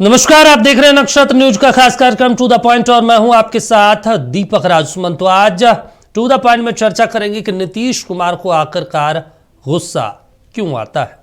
नमस्कार, आप देख रहे हैं नक्षत्र न्यूज का खास कार्यक्रम टू द पॉइंट और मैं हूं आपके साथ दीपक राजसुमन। तो आज टू द पॉइंट में चर्चा करेंगे कि नीतीश कुमार को आखिरकार गुस्सा क्यों आता है।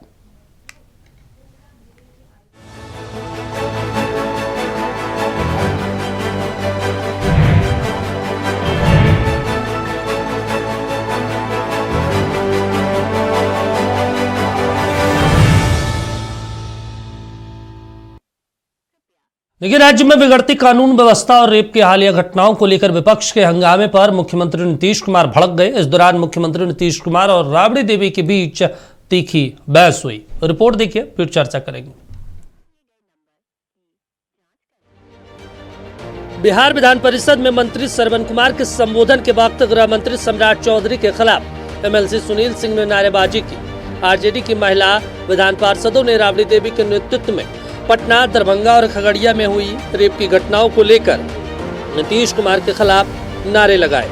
देखिए, राज्य में बिगड़ती कानून व्यवस्था और रेप की हालिया घटनाओं को लेकर विपक्ष के हंगामे पर मुख्यमंत्री नीतीश कुमार भड़क गए। इस दौरान मुख्यमंत्री नीतीश कुमार और राबड़ी देवी के बीच तीखी बहस हुई। रिपोर्ट देखिए, फिर चर्चा करेंगे। बिहार विधान परिषद में मंत्री श्रवण कुमार के संबोधन के वक्त गृह मंत्री सम्राट चौधरी के खिलाफ एमएलसी सुनील सिंह ने नारेबाजी की। आरजेडी की महिला विधान पार्षदों ने राबड़ी देवी के नेतृत्व में पटना, दरभंगा और खगड़िया में हुई रेप की घटनाओं को लेकर नीतीश कुमार के खिलाफ नारे लगाए।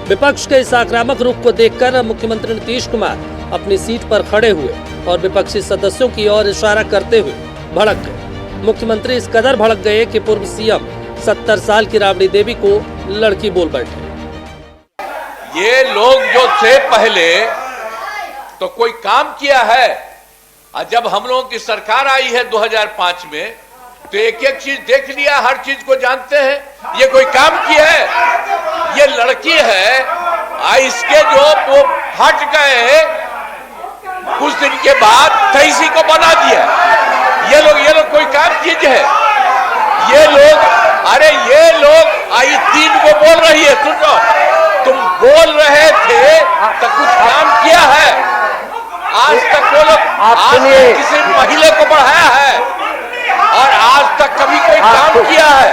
विपक्ष के इस आक्रामक रुख को देखकर मुख्यमंत्री नीतीश कुमार अपनी सीट पर खड़े हुए और विपक्षी सदस्यों की ओर इशारा करते हुए भड़क गए। मुख्यमंत्री इस कदर भड़क गए कि पूर्व सीएम 70 साल की राबड़ी देवी को लड़की बोल बैठे। ये लोग जो थे पहले तो कोई काम किया है, और जब हम लोगों की सरकार आई है 2005 में तो एक एक चीज देख लिया, हर चीज को जानते हैं। ये कोई काम किया है? ये लड़की है, इसके जो वो हट गए कुछ दिन के बाद 23 को बना दिया। ये लोग कोई काम चीज है? ये लोग, अरे ये लोग आई 3 को बोल रही है, सुनो, तुम बोल रहे थे तो कुछ काम किया है? आज तक वो लोग किसी महिला को बढ़ाया है और आज तक कभी कोई काम किया है?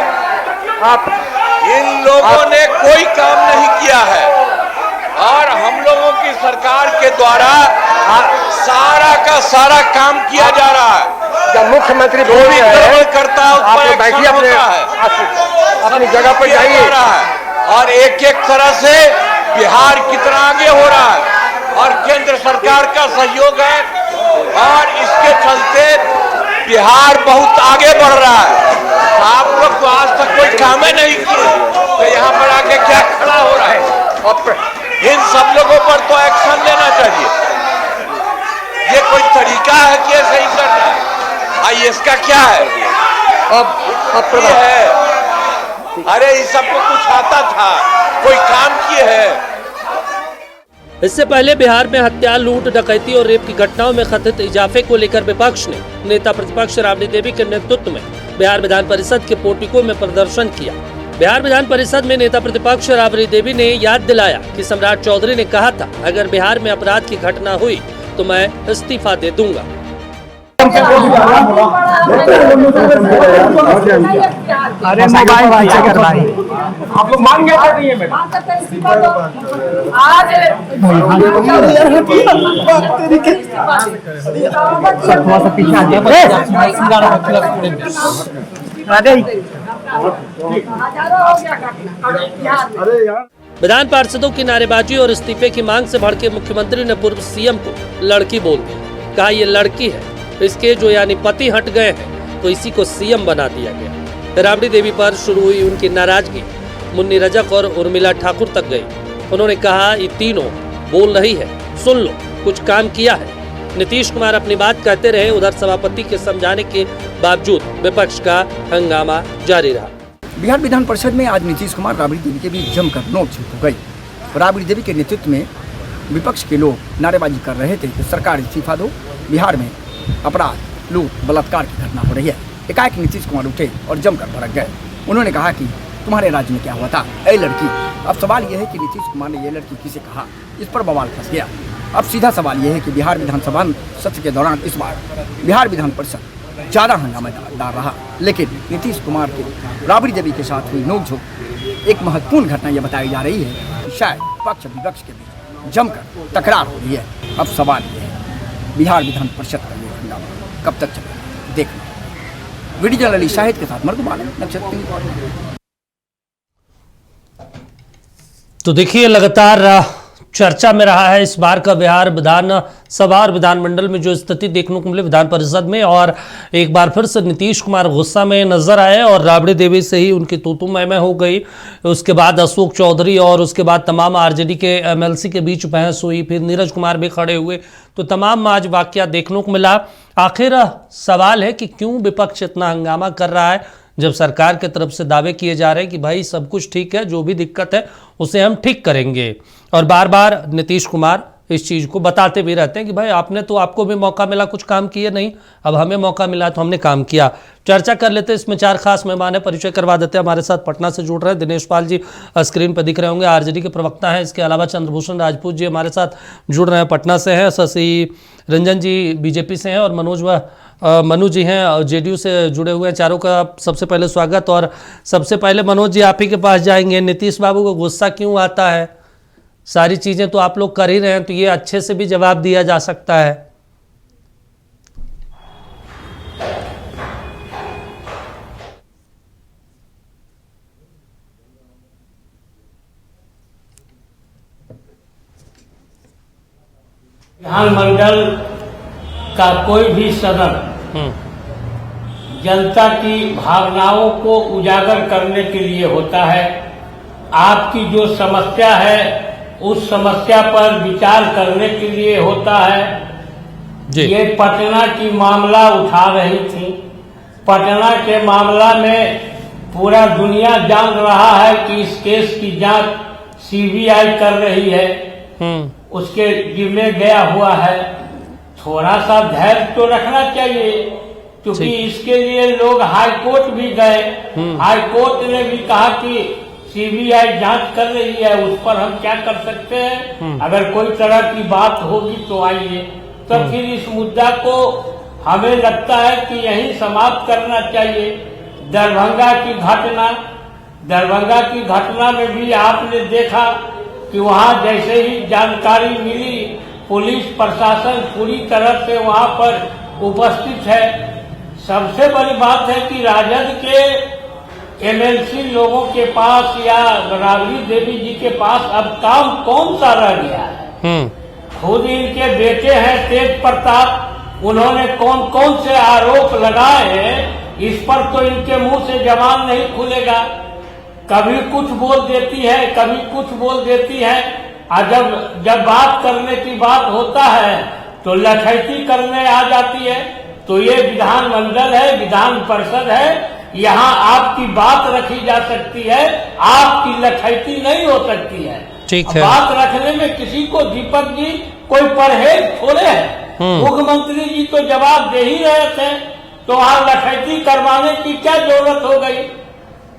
इन लोगों ने कोई काम नहीं किया है और हम लोगों की सरकार के द्वारा सारा का सारा काम किया जा रहा है। जब मुख्यमंत्री बोल रहे हैं करता है, आप बैठिए, अपनी जगह पर जाइए। और एक एक तरह से बिहार कितना आगे हो रहा है और केंद्र सरकार का सहयोग है और इसके चलते बिहार बहुत आगे बढ़ रहा है। आप लोग तो आज तक कोई काम ही नहीं किए तो यहाँ पर आके क्या खड़ा हो रहा है? इन सब लोगों पर तो एक्शन लेना चाहिए। ये कोई तरीका है कि ऐसे ही करना है? इसका क्या है? अब ये है, अरे इस सबको कुछ आता था, कोई काम किए है? इससे पहले बिहार में हत्या, लूट, डकैती और रेप की घटनाओं में कथित इजाफे को लेकर विपक्ष ने नेता प्रतिपक्ष राबड़ी देवी के नेतृत्व में बिहार विधान परिषद के पोर्टिको में प्रदर्शन किया। बिहार विधान परिषद में नेता प्रतिपक्ष राबड़ी देवी ने याद दिलाया कि सम्राट चौधरी ने कहा था, अगर बिहार में अपराध की घटना हुई तो मैं इस्तीफा दे दूंगा। अरे मोबाइल आप लोग मान गए विधान पार्षदों की नारेबाजी और इस्तीफे की मांग से भड़के मुख्यमंत्री ने पूर्व सीएम को लड़की बोल दी। कहा, ये लड़की है, इसके जो यानी पति हट गए हैं तो इसी को सीएम बना दिया गया। राबड़ी देवी पर शुरू हुई उनकी नाराजगी मुन्नी रजक और उर्मिला ठाकुर तक गई। उन्होंने कहा, ये तीनों बोल रही है, सुन लो, कुछ काम किया है। नीतीश कुमार अपनी बात कहते रहे। उधर सभापति के समझाने के बावजूद विपक्ष का हंगामा जारी रहा। बिहार विधान परिषद में आज नीतीश कुमार राबड़ी देवी के बीच जमकर नोक-झोंक हो गई। राबड़ी देवी के नेतृत्व में विपक्ष के लोग नारेबाजी कर रहे थे कि सरकार इस्तीफा दो, बिहार में अपराध, लूट, बलात्कार की घटना हो रही है। एकाएक नीतीश कुमार उठे और जमकर भड़क गए। उन्होंने कहा कि तुम्हारे राज्य में क्या हुआ था, ऐ लड़की। अब सवाल यह है कि नीतीश कुमार ने ये लड़की किसे कहा, इस पर बवाल फंस गया। अब सीधा सवाल यह है कि बिहार विधानसभा सत्र के दौरान इस बार बिहार विधान परिषद ज़्यादा हंगामेदार रहा, लेकिन नीतीश कुमार के राबड़ी देवी के साथ हुई नोकझोंक एक महत्वपूर्ण घटना यह बताई जा रही है कि शायद पक्ष विपक्ष के बीच जमकर तकरार हो रही है। अब सवाल यह है, बिहार विधान परिषद का ये हंगामा कब तक चलेगा, देखना। वीडियो जर्नलिस्ट शाहिद के साथ मरगुमान, नक्षत्र। तो देखिए, लगातार चर्चा में रहा है इस बार का बिहार विधान सभा और विधानमंडल में जो स्थिति देखने को मिली विधान परिषद में, और एक बार फिर से नीतीश कुमार गुस्सा में नजर आए और राबड़ी देवी से ही उनकी तू मैं हो गई। उसके बाद अशोक चौधरी और उसके बाद तमाम आरजेडी के एमएलसी के बीच बहस हुई, फिर नीरज कुमार भी खड़े हुए, तो तमाम आज वाकया देखने को मिला। आखिर सवाल है कि क्यों विपक्ष इतना हंगामा कर रहा है जब सरकार की तरफ से दावे किए जा रहे हैं कि भाई सब कुछ ठीक है, जो भी दिक्कत है उसे हम ठीक करेंगे, और बार बार नीतीश कुमार इस चीज़ को बताते भी रहते हैं कि भाई आपने तो, आपको भी मौका मिला कुछ काम किए नहीं, अब हमें मौका मिला तो हमने काम किया। चर्चा कर लेते हैं, इसमें 4 खास मेहमान है, परिचय करवा देते हैं। हमारे साथ पटना से जुड़ रहे हैं दिनेश पाल जी, स्क्रीन पर दिख रहे होंगे, आरजेडी के प्रवक्ता हैं। इसके अलावा चंद्रभूषण राजपूत जी हमारे साथ जुड़ रहे हैं, पटना से हैं। शशि रंजन जी बीजेपी से हैं, और मनु जी हैं जेडीयू से जुड़े हुए हैं। चारों का सबसे पहले स्वागत। और सबसे पहले मनोज जी आप ही के पास जाएंगे। नीतीश बाबू को गुस्सा क्यों आता है? सारी चीजें तो आप लोग कर ही रहे हैं, तो ये अच्छे से भी जवाब दिया जा सकता है। विधानमंडल का कोई भी सदन जनता की भावनाओं को उजागर करने के लिए होता है। आपकी जो समस्या है उस समस्या पर विचार करने के लिए होता है जी। ये पटना की मामला उठा रही थी। पटना के मामला में पूरा दुनिया जान रहा है कि इस केस की जांच सीबीआई कर रही है, उसके जिम्मे गया हुआ है। थोड़ा सा धैर्य तो रखना चाहिए, क्योंकि इसके लिए लोग हाई कोर्ट भी गए। हाई कोर्ट ने भी कहा कि सीबीआई जांच कर रही है, उस पर हम क्या कर सकते हैं, अगर कोई तरह की बात होगी तो आइए। तो फिर इस मुद्दा को हमें लगता है कि यही समाप्त करना चाहिए। दरभंगा की घटना में भी आपने देखा कि वहां जैसे ही जानकारी मिली, पुलिस प्रशासन पूरी तरह से वहां पर उपस्थित है। सबसे बड़ी बात है कि राजद के एमएलसी लोगों के पास या राबड़ी देवी जी के पास अब काम कौन सा रह गया है। खुद इनके बेटे हैं तेज प्रताप, उन्होंने कौन कौन से आरोप लगाए हैं, इस पर तो इनके मुंह से जबान नहीं खुलेगा। कभी कुछ बोल देती है, कभी कुछ बोल देती है, और जब बात करने की बात होता है तो लठैती करने आ जाती है। तो ये विधानमंडल है, विधान परिषद है, यहाँ आपकी बात रखी जा सकती है, आपकी लठैती नहीं हो सकती है। ठीक है। बात रखने में किसी को, दीपक जी, कोई परहेज थोड़े है। मुख्यमंत्री जी तो जवाब दे ही रहे थे, तो वहां लठैती करवाने की क्या जरूरत हो गई।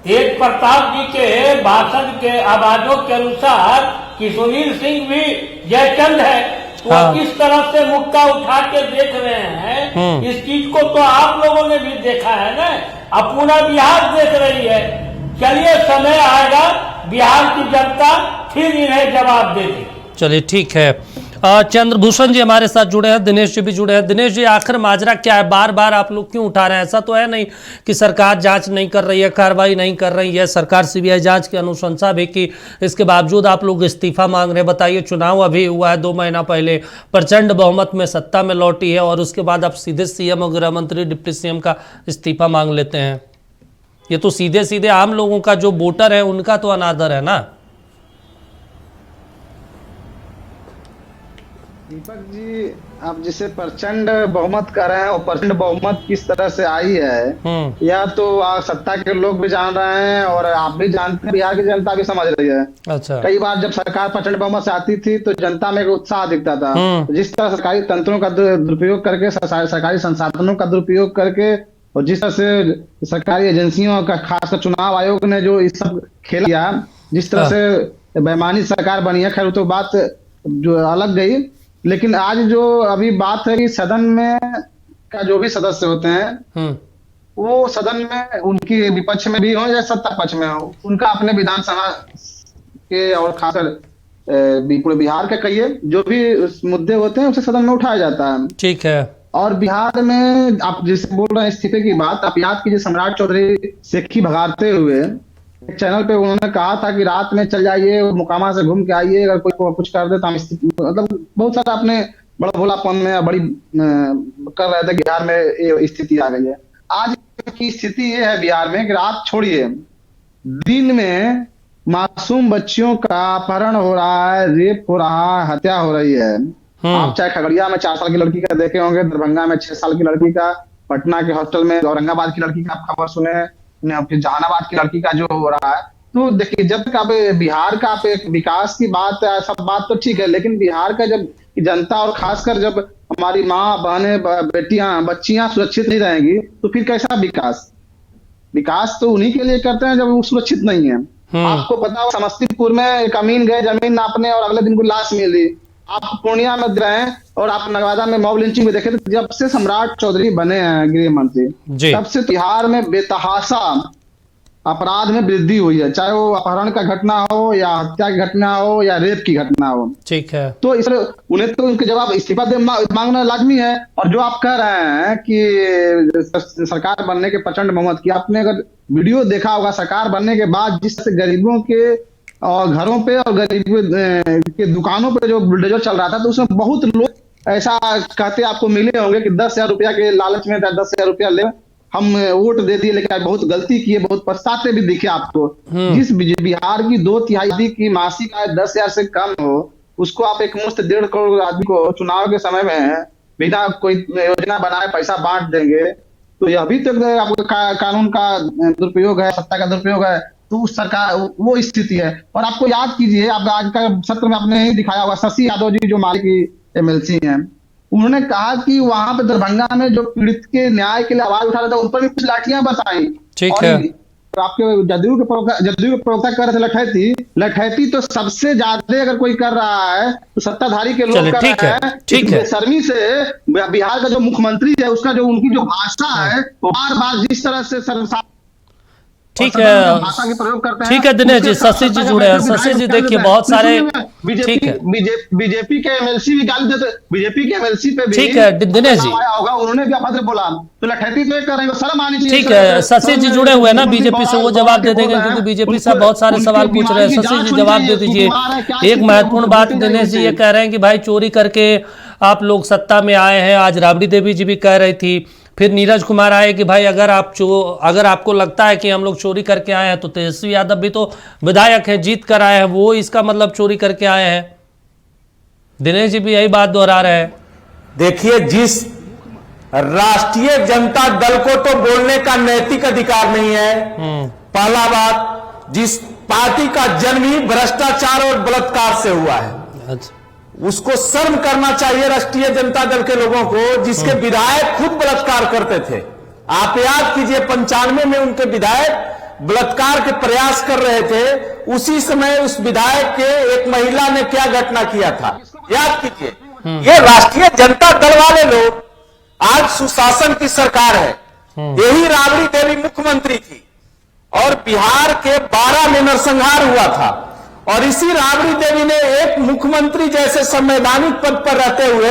तेज प्रताप जी के भाषण के आवाजों के अनुसार कि सुनील सिंह भी जयचंद है, वो किस तरह से मुक्का उठा के देख रहे हैं, इस चीज को तो आप लोगों ने भी देखा है ना, अब पूरा बिहार देख रही है। चलिए, समय आएगा, बिहार की जनता फिर इन्हें जवाब देगी। चलिए ठीक है। चंद्रभूषण जी हमारे साथ जुड़े हैं, दिनेश जी भी जुड़े हैं। दिनेश जी, आखिर माजरा क्या है? बार बार आप लोग क्यों उठा रहे हैं? ऐसा तो है नहीं कि सरकार जांच नहीं कर रही है, कार्रवाई नहीं कर रही है, सरकार सीबीआई जांच की अनुशंसा भी की, इसके बावजूद आप लोग इस्तीफा मांग रहे हैं। बताइए, चुनाव अभी हुआ है 2 महीना पहले, प्रचंड बहुमत में सत्ता में लौटी है, और उसके बाद आप सीधे सीएम और गृह मंत्री, डिप्टी सीएम का इस्तीफा मांग लेते हैं। ये तो सीधे सीधे आम लोगों का, जो वोटर है, उनका तो अनादर है ना। दीपक जी, आप जिसे प्रचंड बहुमत कह रहे हैं, वो प्रचंड बहुमत किस तरह से आई है, या तो सत्ता के लोग भी जान रहे हैं और आप भी जानते हैं, बिहार की जनता भी समझ रही है। अच्छा। कई बार जब सरकार प्रचंड बहुमत से आती थी तो जनता में एक उत्साह दिखता था। जिस तरह सरकारी तंत्रों का दुरुपयोग करके, सरकारी संसाधनों का दुरुपयोग करके, और जिस तरह से सरकारी एजेंसियों का, खासकर चुनाव आयोग ने जो इस सब खेल किया, जिस तरह से बेईमानी सरकार बनी है, खैर तो बात जो अलग गई। लेकिन आज जो अभी बात है कि सदन में का जो भी सदस्य होते हैं, वो सदन में उनकी विपक्ष में भी हो या सत्ता पक्ष में हो, उनका अपने विधानसभा के और खासकर पूरे बिहार के कहिए जो भी मुद्दे होते हैं उसे सदन में उठाया जाता है। ठीक है। और बिहार में आप जिसे बोल रहे हैं इस्तीफे की बात, आप याद कीजिए सम्राट चौधरी सेखी भगाते हुए एक चैनल पे उन्होंने कहा था कि रात में चल जाइए, मुकामा से घूम के आइए, अगर कोई कुछ कर दे तो हम, मतलब बहुत सारा अपने बड़ा भोलापन में बड़ी कर रहे थे, बिहार में ये स्थिति आ गई है। आज की स्थिति ये है बिहार में कि रात छोड़िए, दिन में मासूम बच्चियों का अपहरण हो रहा है, रेप हो रहा है, हत्या हो रही है। आप चाहे खगड़िया में 4 साल की लड़की का देखे होंगे, दरभंगा में 6 साल की लड़की का, पटना के हॉस्टल में औरंगाबाद की लड़की का आप खबर सुने, फिर जहानाबाद की लड़की का जो हो रहा है। तो देखिए, जब तक आप बिहार का आप एक विकास की बात, सब बात तो ठीक है, लेकिन बिहार का जब जनता और खासकर जब हमारी माँ बहनें बेटियां बच्चियां सुरक्षित नहीं रहेंगी तो फिर कैसा विकास? विकास तो उन्हीं के लिए करते हैं जब वो सुरक्षित नहीं है। आपको पता हो, समस्तीपुर में एक अमीन गए जमीन नापने और अगले दिन को लाश मिली। आप पूर्णिया में रहे और आप नवादा में मॉब लिंचिंग में देखे, तो जब से सम्राट चौधरी बने हैं गृह मंत्री, तब से बिहार में बेतहाशा अपराध में वृद्धि हुई है, चाहे वो अपहरण का घटना हो या हत्या की घटना हो या रेप की घटना हो। ठीक है, तो इस उन्हें तो उनके जवाब इस्तीफा मांगना लाजमी है। और जो आप कह रहे हैं कि सरकार बनने के प्रचंड बहुमत की, आपने अगर वीडियो देखा होगा, सरकार बनने के बाद जिस तरह गरीबों के और घरों पे और गरीबों के दुकानों पे जो बुलडोजर चल रहा था, तो उसमें बहुत लोग ऐसा कहते आपको मिले होंगे कि 10,000 रुपया के लालच में 10,000 रुपया ले हम वोट दे दिए, लेकिन बहुत गलती की है, बहुत पछताते भी दिखे आपको। जिस बिहार की 2/3 की मासिक आय 10,000 से कम हो, उसको आप एक मुश्त 1.5 करोड़ आदमी को चुनाव के समय में बिना कोई योजना बनाए पैसा बांट देंगे, तो यह अभी तक आपको कानून का दुरुपयोग है, सत्ता का दुरुपयोग है। तो उस सरकार वो स्थिति है। और आपको याद कीजिए, आप आज का सत्र में आपने ही दिखाया होगा, शशि यादव जी जो माले की MLC हैं, उन्होंने कहा कि वहां पे दरभंगा में जो पीड़ित के न्याय के लिए आवाज उठा रहे थे, उन पर भी कुछ लाठियां बरसाई। ठीक है, आपके जदयू के प्रवक्ता कर रहे थे लठैती तो सबसे ज्यादा अगर कोई कर रहा है तो सत्ताधारी के लोग कर रहे हैं। ठीक है, शर्मी से बिहार का जो मुख्यमंत्री है, उसका जो उनकी जो भाषा है, वो बार बार जिस तरह से ठीक है दिनेश जी, शशि जी जुड़े हैं। शशि जी देखिए, बहुत सारे बीजेपी के MLC भी गाली देते, बीजेपी के MLC पे भी ठीक है दिनेश जी होगा, उन्होंने भी अभद्र बोला, तो लठैती तो कर रहे हैं, शर्म आनी चाहिए। ठीक है, शशि जी जुड़े हुए हैं ना बीजेपी से, वो जवाब दे देंगे, क्योंकि बीजेपी से बहुत सारे सवाल पूछ रहे हैं। शशि जी जवाब दे दीजिए। एक महत्वपूर्ण बात दिनेश जी ये कह रहे हैं कि भाई चोरी करके आप लोग सत्ता में आए हैं, आज राबड़ी देवी जी भी कह रही थी, फिर नीरज कुमार आए कि भाई अगर आपको लगता है कि हम लोग चोरी करके आए हैं, तो तेजस्वी यादव भी तो विधायक है, जीत कर आए हैं, वो इसका मतलब चोरी करके आए हैं। दिनेश जी भी यही बात दोहरा रहे हैं। देखिए, जिस राष्ट्रीय जनता दल को तो बोलने का नैतिक अधिकार नहीं है, पहला बात, जिस पार्टी का जन्म ही भ्रष्टाचार और बलात्कार से हुआ है, अच्छा, उसको शर्म करना चाहिए राष्ट्रीय जनता दल के लोगों को, जिसके विधायक खुद बलात्कार करते थे। आप याद कीजिए, 95 में उनके विधायक बलात्कार के प्रयास कर रहे थे, उसी समय उस विधायक के एक महिला ने क्या घटना किया था, याद कीजिए। ये राष्ट्रीय जनता दल वाले लोग, आज सुशासन की सरकार है, यही राबड़ी देवी मुख्यमंत्री थी और बिहार के 12 में नरसंहार हुआ था, और इसी राबड़ी देवी ने एक मुख्यमंत्री जैसे संवैधानिक पद पर रहते हुए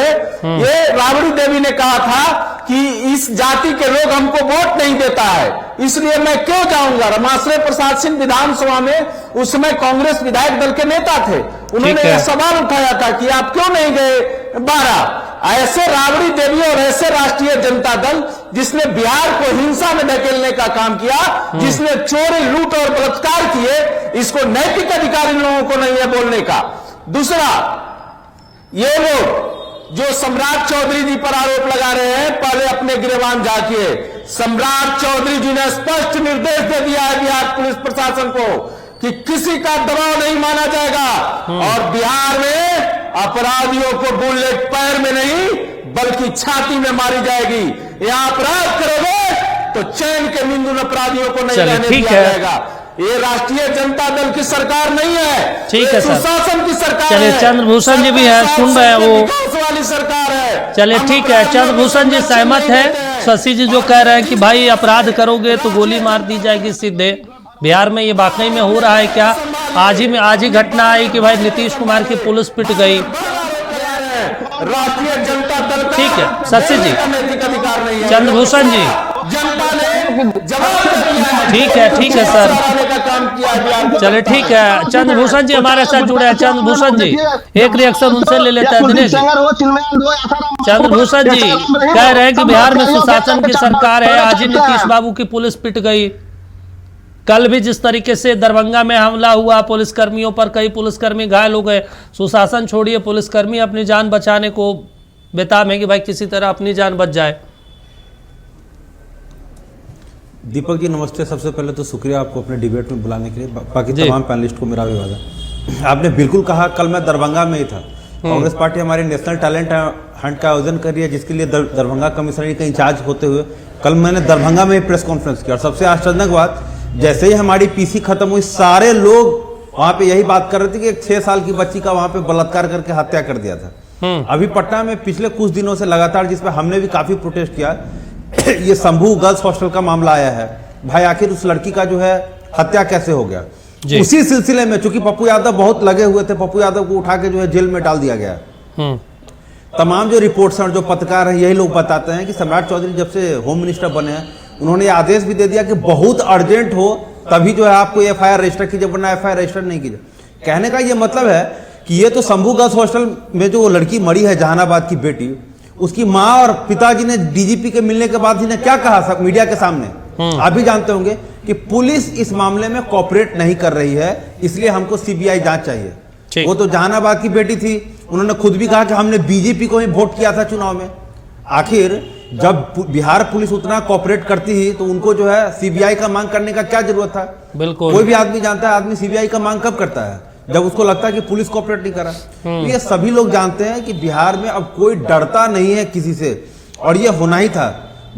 ये राबड़ी देवी ने कहा था कि इस जाति के लोग हमको वोट नहीं देता है, इसलिए मैं क्यों जाऊंगा। रमाश्रय प्रसाद सिंह विधानसभा में उस समय कांग्रेस विधायक दल के नेता थे, उन्होंने यह सवाल उठाया था कि आप क्यों नहीं गए 12। ऐसे राबड़ी देवी और ऐसे राष्ट्रीय जनता दल जिसने बिहार को हिंसा में धकेलने का काम किया, जिसने चोरी, लूट और बलात्कार किए, इसको नैतिक अधिकार इन लोगों को नहीं है बोलने का। दूसरा, ये लोग जो सम्राट चौधरी जी पर आरोप लगा रहे हैं, पहले अपने गिरबान झांकिए। सम्राट चौधरी जी ने स्पष्ट निर्देश दे दिया है बिहार पुलिस प्रशासन को कि किसी का दबाव नहीं माना जाएगा और बिहार में अपराधियों को बुलेट पैर में नहीं बल्कि छाती में मारी जाएगी। यहाँ अपराध करोगे तो चैन के निंदुन अपराधियों को नहीं रहने दिया जाएगा। ये राष्ट्रीय जनता दल की सरकार नहीं है, ठीक है सर, सुशासन की सरकार है। चलिए, चंद्रभूषण जी भी है, सुन रहे हैं वो वाली सरकार है। चलिए ठीक है, चंद्रभूषण जी सहमत है शशि जी जो कह रहे हैं कि भाई अपराध करोगे तो गोली मार दी जाएगी सीधे। बिहार में ये वाकई में हो रहा है क्या? आज ही घटना आई कि भाई नीतीश कुमार की पुलिस पिट गई। राष्ट्रीय जनता दल, ठीक है शशि जी, नैतिक अधिकार नहीं है। चंद्रभूषण जी, जनता ने ठीक है सर, का काम किया गया। चले ठीक है। चंद्रभूषण जी हमारे साथ जुड़े हैं। चंद्रभूषण जी, एक रिएक्शन उनसे ले लेते हैं। दिनेश जी, चंद्रभूषण जी कह रहे हैं कि बिहार में सुशासन की सरकार है, आज ही नीतीश बाबू की पुलिस पिट गई। कल भी जिस तरीके से दरभंगा में हमला हुआ पुलिसकर्मियों पर, कई पुलिसकर्मी घायल हो गए। सुशासन छोड़िए, पुलिसकर्मी अपनी जान बचाने को बेताब है कि भाई किसी तरह अपनी जान बच जाए। दीपक जी नमस्ते। सबसे पहले तो शुक्रिया आपको अपने डिबेट में बुलाने के लिए, बाकी तमाम पैनलिस्ट को मेरा अभिवादन। आपने बिल्कुल कहा, कल मैं दरभंगा में ही था। कांग्रेस पार्टी हमारी नेशनल टैलेंट हंट का आयोजन कर रही है, जिसके लिए दरभंगा कमिश्नरी का इंचार्ज होते हुए कल मैंने दरभंगा में प्रेस कॉन्फ्रेंस किया। और सबसे आश्चर्यजनक बात, जैसे ही हमारी पीसी खत्म हुई, सारे लोग वहां पे यही बात कर रहे थे कि एक 6 साल की बच्ची का वहां पे बलात्कार करके हत्या कर दिया था। अभी पटना में पिछले कुछ दिनों से लगातार, जिसपे हमने भी काफी प्रोटेस्ट किया, ये शंभू गर्ल्स हॉस्टल का मामला आया है। भाई आखिर उस लड़की का जो है हत्या कैसे हो गया? उसी सिलसिले में चूंकि पप्पू यादव बहुत लगे हुए थे, पप्पू यादव को उठा के जो है जेल में डाल दिया गया। तमाम जो रिपोर्ट्स और जो पत्रकार हैं यही लोग बताते हैं कि सम्राट चौधरी जब से होम मिनिस्टर बने हैं, उन्होंने आदेश भी दे दिया कि बहुत अर्जेंट हो तभी जो है आपको एफआईआर रजिस्टर कीजिए, वरना एफआईआर रजिस्टर नहीं कीजिए। कहने का ये मतलब है कि ये तो शंभू गर्ल्स हॉस्टल में जो लड़की मरी है, जहानाबाद की बेटी, उसकी माँ और पिताजी ने डीजीपी के मिलने के बाद इन्हें क्या कहा मीडिया के सामने? आप भी जानते होंगे कि पुलिस इस मामले में कोऑपरेट नहीं कर रही है, इसलिए हमको सीबीआई जांच चाहिए। वो तो जहानाबाद की बेटी थी, उन्होंने खुद भी कहा कि हमने बीजेपी को ही वोट किया था चुनाव में। आखिर जब बिहार पुलिस उतना कोऑपरेट करती ही तो उनको जो है सीबीआई का मांग करने का क्या जरूरत था? बिल्कुल, कोई भी आदमी जानता है आदमी सीबीआई का मांग कब करता है? जब उसको लगता है कि पुलिस कोऑपरेट नहीं करा। ये सभी लोग जानते हैं कि बिहार में अब कोई डरता नहीं है किसी से, और ये होना ही था।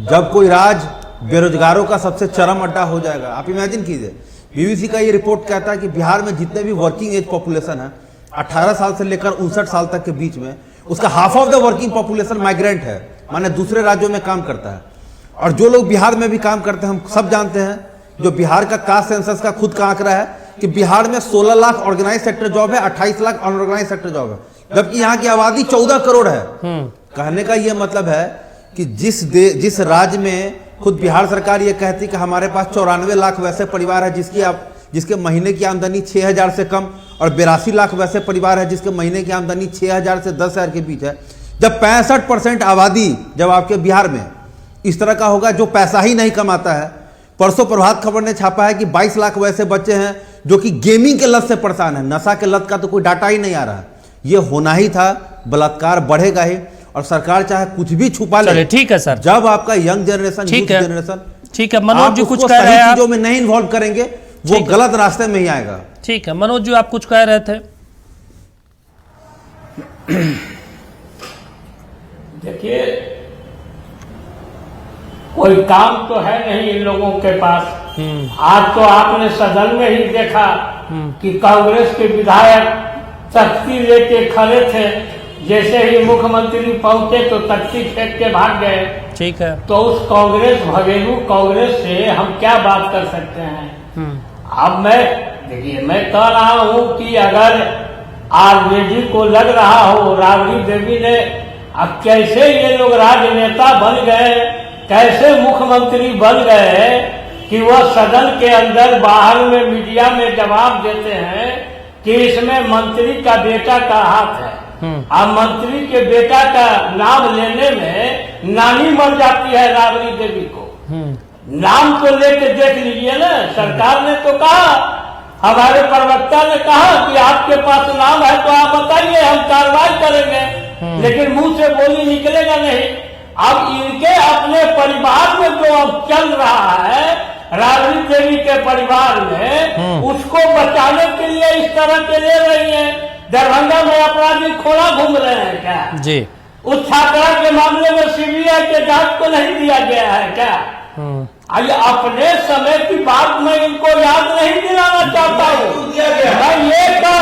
जब कोई राज बेरोजगारों का सबसे चरम अड्डा हो जाएगा, आप इमेजिन कीजिए, बीबीसी का ये रिपोर्ट कहता है कि बिहार में जितने भी वर्किंग एज पॉपुलेशन है 18 साल से लेकर 59 साल तक के बीच में, उसका half of the working population migrant है, माने दूसरे राज्यों में काम करता है। और जो लोग बिहार में भी काम करते हैं, हम सब जानते हैं, जो बिहार का कास्ट सेंसस का खुद का आंकड़ा है कि बिहार में 16 लाख ऑर्गेनाइज सेक्टर जॉब है, 28 लाख अनऑर्गेनाइज सेक्टर जॉब है, जबकि यहाँ की आबादी 14 करोड़ है। कहने का यह मतलब है कि जिस राज्य में खुद बिहार सरकार ये कहती कि हमारे पास 94 लाख वैसे परिवार है जिसके महीने की आमदनी 6,000 से कम, और 82 लाख वैसे परिवार है जिसके महीने की आमदनी 6,000 से 10,000 के बीच है। जब 65% आबादी जब आपके बिहार में इस तरह का होगा जो पैसा ही नहीं कमाता है। परसों प्रभात खबर ने छापा है कि 22 लाख वैसे बच्चे हैं जो कि गेमिंग के लत से परेशान है, नशा के लत का तो कोई डाटा ही नहीं आ रहा। ये होना ही था, बलात्कार बढ़ेगा ही, और सरकार चाहे कुछ भी छुपा ले। ठीक है सर, जब आपका यंग जनरेशन, ठीक है मनोज जी कुछ कह रहे हैं, चीजों में नहीं इन्वॉल्व करेंगे वो गलत रास्ते में ही आएगा। ठीक है मनोज जी, आप कुछ कह रहे थे। देखिए, कोई काम तो है नहीं इन लोगों के पास। आज तो आपने सदन में ही देखा कि कांग्रेस के विधायक तख्ती लेके खड़े थे, जैसे ही मुख्यमंत्री पहुंचे तो तख्ती फेंक के भाग गए। ठीक है, तो उस कांग्रेस, घरेलू कांग्रेस से हम क्या बात कर सकते हैं? अब मैं कह रहा हूं कि अगर आरजेडी को लग रहा हो राबड़ी देवी ने, अब कैसे ये लोग राजनेता बन गए, कैसे मुख्यमंत्री बन गए कि वह सदन के अंदर बाहर में मीडिया में जवाब देते हैं कि इसमें मंत्री का बेटा का हाथ है। अब मंत्री के बेटा का नाम लेने में नानी मर जाती है राबड़ी देवी को। नाम तो लेके देख लीजिए ना, सरकार ने तो कहा, हमारे प्रवक्ता ने कहा कि आपके पास नाम है तो आप बताइए, हम कार्रवाई करेंगे, लेकिन मुंह से बोली निकलेगा नहीं। अब इनके अपने परिवार में जो अब चल रहा है राबड़ी देवी के परिवार में, उसको बचाने के लिए इस तरह के ले रही है। दरभंगा में अपराधी खोला घूम रहे हैं क्या जी? उस छात्रा के मामले में सीबीआई के जांच को नहीं दिया गया है क्या? आइए, अपने समय की बात मैं इनको याद नहीं दिलाना चाहता हूँ। मैं ये कह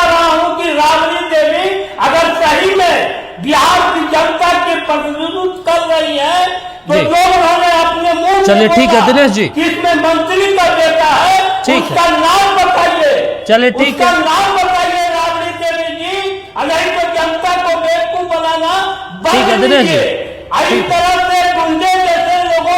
रहा हूँ कि राबड़ी देवी अगर सही में बिहार की जनता के प्रतिनिधित्व कर रही है तो जो उन्होंने अपने मुंह, चलिए ठीक है दिनेश जी, किसमें मंत्री का बेटा है, उसका नाम बताइए। चलिए ठीक है, नाम बताइए राबड़ी देवी जी, नहीं तो जनता को बेवकूफ बनाना। ठीक है दिनेश जी, इस तरह से गुंडे जैसे लोगों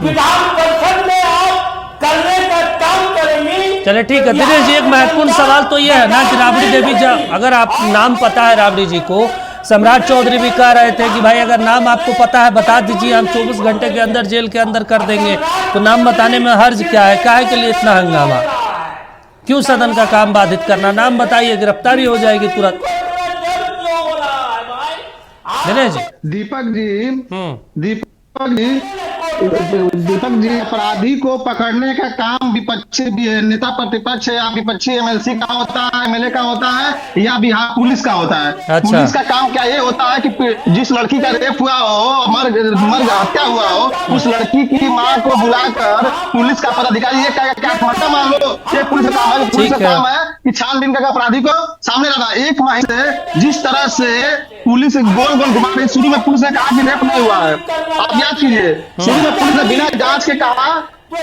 विधान परिषद में आप करने का काम करेंगी। चले ठीक है दिनेश जी, एक महत्वपूर्ण सवाल तो ये है ना कि राबड़ी देवी, अगर आप नाम पता है राबड़ी जी को, सम्राट चौधरी भी कह रहे थे कि भाई अगर नाम आपको पता है बता दीजिए, हम 24 घंटे के अंदर जेल के अंदर कर देंगे। तो नाम बताने में हर्ज क्या है, काहे के लिए इतना हंगामा, क्यों सदन का काम बाधित करना? नाम बताइए, गिरफ्तारी हो जाएगी तुरंत। दिनेश जी, दीपक जी अपराधी को पकड़ने का काम विपक्षी नेता प्रतिपक्ष या विपक्षी एमएलसी का होता है, एमएलए का होता है, या बिहार पुलिस का होता है। अच्छा। पुलिस का काम क्या ये होता है कि जिस लड़की का रेप हुआ हो, मर हत्या हुआ हो, उस लड़की की माँ को बुलाकर पुलिस का पदाधिकारी ये क्या मतलब मान लो ये पुलिस का काम है। पुलिस का काम है कि छानबीन करके अपराधी को सामने लाना। एक महीने से जिस तरह से पुलिस गोल गोल घुमा रही, शुरू में पुलिस ने कहा कि रेप नहीं हुआ है, आप याद कीजिए, शुरू में पुलिस ने बिना जांच के कहा,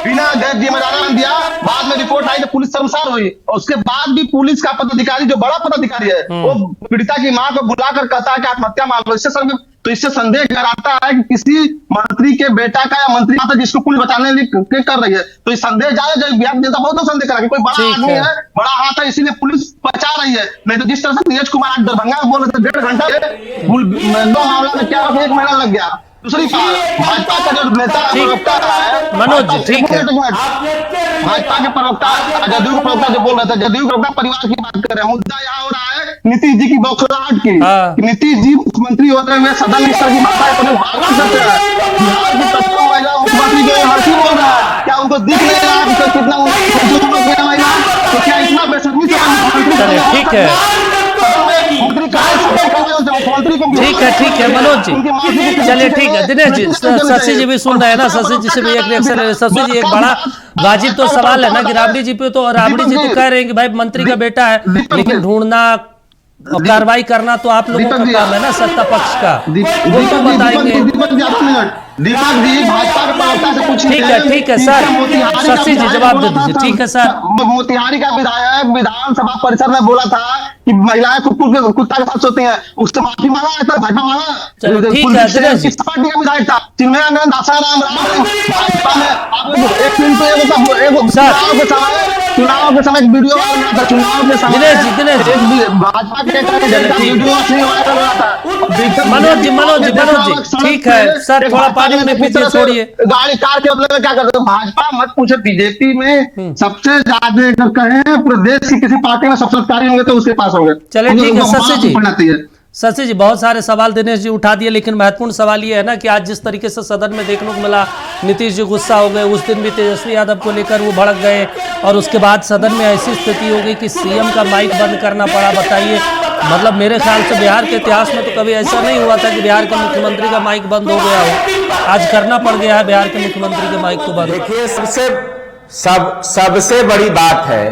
बिना जिम्मेदारी दिया, बाद में रिपोर्ट आई तो पुलिस शर्मसार हुई। और उसके बाद भी पुलिस का पदाधिकारी, जो बड़ा पदाधिकारी है, वो पीड़िता की मां को बुलाकर कहता है कि आत्महत्या मान लो। इससे संदेह कराता है कि किसी मंत्री के बेटा का या मंत्री आता जिसको पुलिस बचाने के कर रही है। तो इस संदेह जाए बिहार जनता बहुत संदेह करा कि कोई बड़ा आदमी है, बड़ा हाथ है, इसीलिए पुलिस बचा रही है। नहीं तो जिस तरह से नीरज कुमार दरभंगा में बोल रहे थे 1.5 घंटा 2 मामला में क्या 1 महीना लग गया। दूसरी बात, भाजपा का जो नेता है मनोज जी, ठीक है, भाजपा के प्रवक्ता, जदयू के प्रवक्ता जो बोल रहे थे, जदयू के प्रवक्ता परिवार की बात कर रहे हैं। मुद्दा यहाँ हो रहा है नीतीश जी की बौखलाहट की। नीतीश जी मुख्यमंत्री होते हुए सदन में इस तरह की बात करते हैं। बिहार की तमाम महिला मुख्यमंत्री जो हंसी बोल रहा है, क्या उनको दिख नहीं रहा है कितना महिला, तो क्या इतना बेशर्मी से ठीक है, ठीक है मनोज जी, चलिए ठीक है। दिनेश जी, शशि जी भी सुन रहे हैं ना, शशि जी से भी एक रिएक्शन है। शशि जी, एक बड़ा वाजिब तो सवाल है ना कि राबड़ी जी पे, तो राबड़ी जी तो कह रहे हैं कि भाई मंत्री का बेटा है, लेकिन ढूंढना और कार्रवाई करना तो आप लोगों का काम है ना, सत्ता पक्ष का, वो तो बताएंगे। दीपक जी भाजपा के प्रवक्ता से पूछिए। ठीक है सर, शशि जी जवाब दे दीजिए। ठीक है सर, मोतिहारी का विधायक विधानसभा परिसर में बोला था कि महिलाएं कुत्ता के साथ सोती हैं, उससे माफी मांगा है भाजपा मांगा। ठीक है दिनेश जी, किस पार्टी का विधायक था? चिन्मयानंद आसाराम भाजपा में। एक दिन तो चुनाव के समय वीडियो वायरल था, चुनाव के समय दिनेश जी भाजपा के वीडियो मनोज जी, ठीक है सर, थोड़ा पानी में पीछे छोड़िए। गाड़ी कार के बदले में क्या करते हो? भाजपा मत पूछे, बीजेपी में सबसे ज्यादा अगर कहें पूरे देश की किसी पार्टी में सबसे अधिकारी होंगे तो उसके पास होंगे। चले ठीक है शशि जी, बहुत सारे सवाल दिनेश जी उठा दिए, लेकिन महत्वपूर्ण सवाल ये है ना कि आज जिस तरीके से सदन में देखने को मिला, नीतीश जी गुस्सा हो गए, उस दिन भी तेजस्वी यादव को लेकर वो भड़क गए, और उसके बाद सदन में ऐसी स्थिति हो गई कि सीएम का माइक बंद करना पड़ा। बताइए, मतलब मेरे ख्याल से बिहार के इतिहास में तो कभी ऐसा नहीं हुआ था कि बिहार के मुख्यमंत्री का माइक बंद हो गया हो, आज करना पड़ गया है बिहार के मुख्यमंत्री के माइक को बंद। देखिए, सबसे बड़ी बात है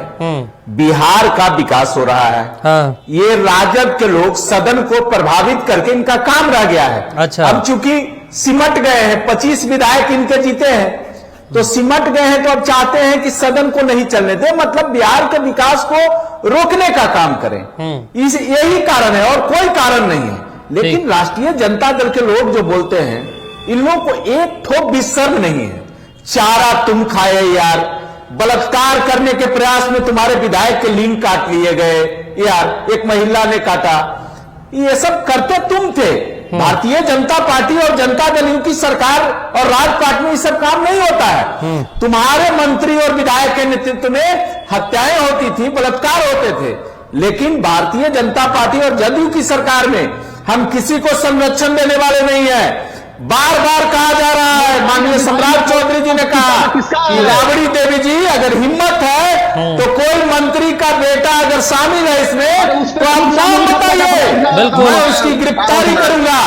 बिहार का विकास हो रहा है। हाँ। ये राजद के लोग सदन को प्रभावित करके इनका काम रह गया है। अच्छा। अब चूंकि सिमट गए हैं, 25 विधायक इनके जीते हैं, तो सिमट गए हैं, तो अब चाहते हैं कि सदन को नहीं चलने दे, मतलब बिहार के विकास को रोकने का काम करें। यही कारण है और कोई कारण नहीं है। लेकिन राष्ट्रीय जनता दल के लोग जो बोलते हैं, इन लोगों को एक ठोप भी शर्म नहीं है। चारा तुम खाए यार, बलात्कार करने के प्रयास में तुम्हारे विधायक के लिंग काट लिए गए यार, एक महिला ने काटा, ये सब करते तुम थे। भारतीय जनता पार्टी और जनता दल की सरकार और राजपाट में ये सब काम नहीं होता है। तुम्हारे मंत्री और विधायक के नेतृत्व में हत्याएं होती थी, बलात्कार होते थे, लेकिन भारतीय जनता पार्टी और जदयू की सरकार में हम किसी को संरक्षण देने वाले नहीं है। बार बार कहा जा रहा है, माननीय सम्राट चौधरी जी ने कहा कि राबड़ी देवी जी अगर हिम्मत है तो कोई मंत्री का बेटा अगर शामिल है इसमें तो आप नाम बताइए, बिल्कुल मैं उसकी गिरफ्तारी करूंगा।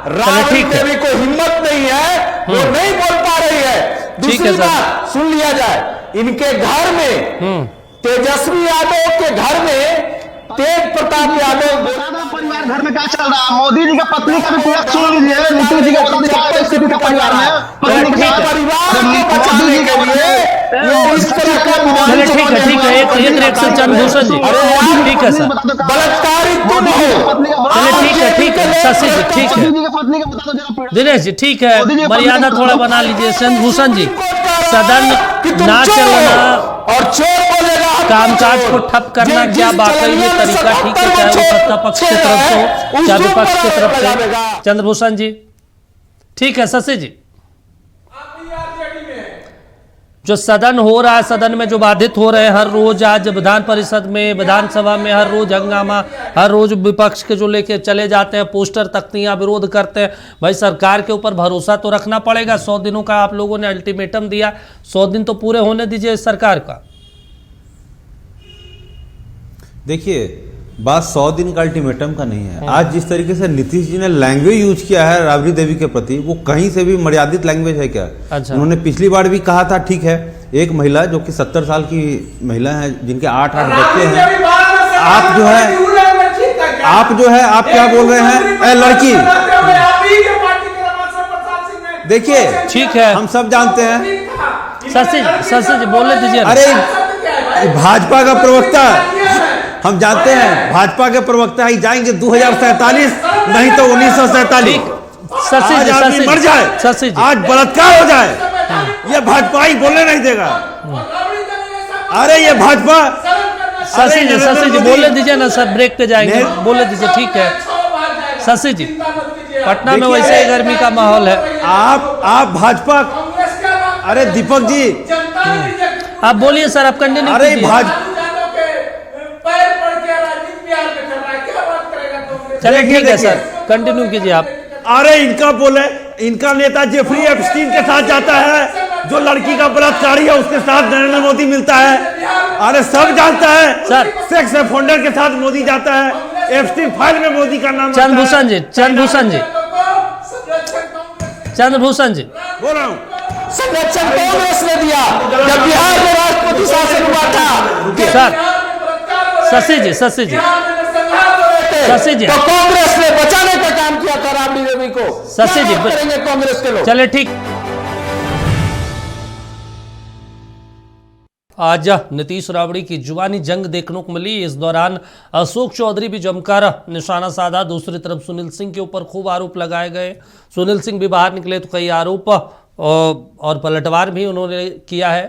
राबड़ी देवी को हिम्मत नहीं है, वो नहीं बोल पा रही है। दूसरी बात सुन लिया जाए, इनके घर में तेजस्वी यादव के घर में तेज प्रताप यादव परिवार घर में क्या चल रहा है? मोदी जी का पत्नी का भी पूरा सुन लीजिए, नीतीश जी का पत्नी का परिवार में परिवार को बचाने के लिए ये इस तरह का चलिए ठीक है एक रिएक्शन चंद्रभूषण जी, ठीक है सर, बलात्कारित तो नहीं हो। चलिए ठीक है शशि जी, ठीक है दिनेश जी, ठीक है, मर्यादा थोड़ा बना लीजिए। चंद्रभूषण जी, सदन ना चलना और चोर बोलेगा, कामकाज को ठप करना क्या वाकई में तरीका ठीक है, चाहे वो सत्ता पक्ष की तरफ से हो चाहे विपक्ष की तरफ से? चंद्रभूषण जी, ठीक है। शशि जी, जो सदन हो रहा है, सदन में जो बाधित हो रहे हैं हर रोज, आज विधान परिषद में, विधानसभा में हर रोज हंगामा, हर रोज विपक्ष के जो लेके चले जाते हैं पोस्टर तख्तियां, विरोध करते हैं। भाई सरकार के ऊपर भरोसा तो रखना पड़ेगा। 100 दिनों का आप लोगों ने अल्टीमेटम दिया, 100 दिन तो पूरे होने दीजिए इस सरकार का। देखिए, बात 100 दिन का अल्टीमेटम का नहीं है। आज जिस तरीके से नीतीश जी ने लैंग्वेज यूज किया है राबड़ी देवी के प्रति, वो कहीं से भी मर्यादित लैंग्वेज है क्या? अच्छा। उन्होंने पिछली बार भी कहा था, ठीक है, एक महिला जो कि 70 साल की महिला है, जिनके 8 बच्चे हैं, आप जो है आप क्या बोल रहे हैं? लड़की, देखिए ठीक है, हम सब जानते हैं। शशि जी बोलने दीजिए। अरे भाजपा का प्रवक्ता, हम जानते हैं भाजपा के प्रवक्ता ही जाएंगे 2047, नहीं तो 1947। शशि मर जाए, शशि जी, आज बलात्कार हो जाए, ये भाजपा ही बोलने नहीं देगा। अरे ये भाजपा, शशि जी बोलने दीजिए ना सर, ब्रेक पे जाएंगे, बोलने दीजिए, ठीक है। शशि जी, पटना में वैसे ही गर्मी का माहौल है, आप भाजपा, अरे दीपक जी आप बोलिए सर, आप कंटिन्यू अरे कीजिए। चलिए ठीक है सर, कंटिन्यू कीजिए आप। अरे इनका बोले, इनका नेता जेफरी एप्स्टीन के साथ जाता है, जो लड़की का बलात्कारी है उसके साथ नरेंद्र मोदी मिलता है। अरे सब जानता है सर, सेक्स ऑफेंडर के साथ मोदी जाता है, एप्स्टीन फाइल में मोदी का नाम। चंद्रभूषण जी बोल रहा हूँ, संरक्षण कांग्रेस ने दिया जब बिहार में राष्ट्रपति शासन हुआ था। सर शशि जी तो कांग्रेस ने बचाने का काम किया था राबड़ी देवी को। शशि जी करेंगे कांग्रेस के लोग। चले ठीक। आज नीतीश राबड़ी की जुबानी जंग देखने को मिली। इस दौरान अशोक चौधरी भी जमकर निशाना साधा। दूसरी तरफ सुनील सिंह के ऊपर खूब आरोप लगाए गए। सुनील सिंह भी बाहर निकले तो कई आरोप और पलटवार भी उन्होंने किया है।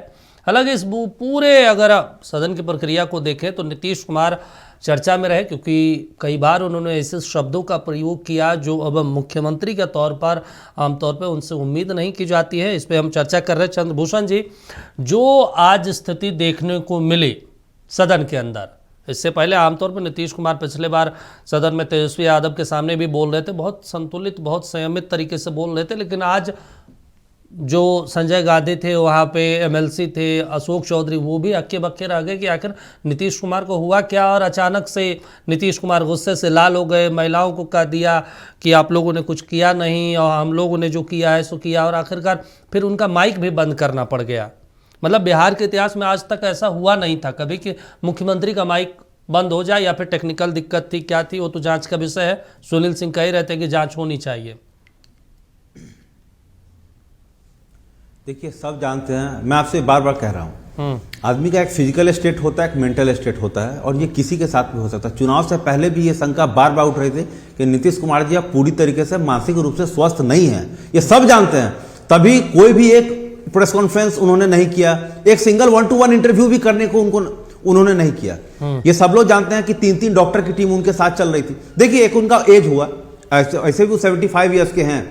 हालांकि इस पूरे अगर सदन की प्रक्रिया को देखें तो नीतीश कुमार चर्चा में रहे, क्योंकि कई बार उन्होंने ऐसे शब्दों का प्रयोग किया जो अब मुख्यमंत्री के तौर पर आमतौर पर उनसे उम्मीद नहीं की जाती है। इस पर हम चर्चा कर रहे हैं। चंद्रभूषण जी, जो आज स्थिति देखने को मिली सदन के अंदर, इससे पहले आमतौर पर नीतीश कुमार पिछले बार सदन में तेजस्वी यादव के सामने भी बोल रहे थे, बहुत संतुलित, बहुत संयमित तरीके से बोल रहे थे, लेकिन आज जो संजय गांधी थे वहाँ पे, एमएलसी थे, अशोक चौधरी, वो भी हक्के बक्के रह गए कि आखिर नीतीश कुमार को हुआ क्या। और अचानक से नीतीश कुमार गुस्से से लाल हो गए, महिलाओं को कह दिया कि आप लोगों ने कुछ किया नहीं और हम लोगों ने जो किया है सो किया, और आखिरकार फिर उनका माइक भी बंद करना पड़ गया। मतलब बिहार के इतिहास में आज तक ऐसा हुआ नहीं था कभी कि मुख्यमंत्री का माइक बंद हो जाए, या फिर टेक्निकल दिक्कत थी, क्या थी, वो तो जाँच का विषय है। सुनील सिंह कह रहे थे कि जाँच होनी चाहिए। देखिए, सब जानते हैं, मैं आपसे बार बार कह रहा हूँ, आदमी का एक फिजिकल स्टेट होता है, एक मेंटल स्टेट होता है, और ये किसी के साथ भी हो सकता है। चुनाव से पहले भी ये शंका बार बार उठ रही थी कि नीतीश कुमार जी आप पूरी तरीके से मानसिक रूप से स्वस्थ नहीं हैं, ये सब जानते हैं। तभी कोई भी एक प्रेस कॉन्फ्रेंस उन्होंने नहीं किया, एक सिंगल 1-to-1 इंटरव्यू भी करने को उन्होंने नहीं किया। ये सब लोग जानते हैं कि 3-3 डॉक्टर की टीम उनके साथ चल रही थी। देखिए, एक उनका एज हुआ, ऐसे भी वो 75 ईयर्स के हैं,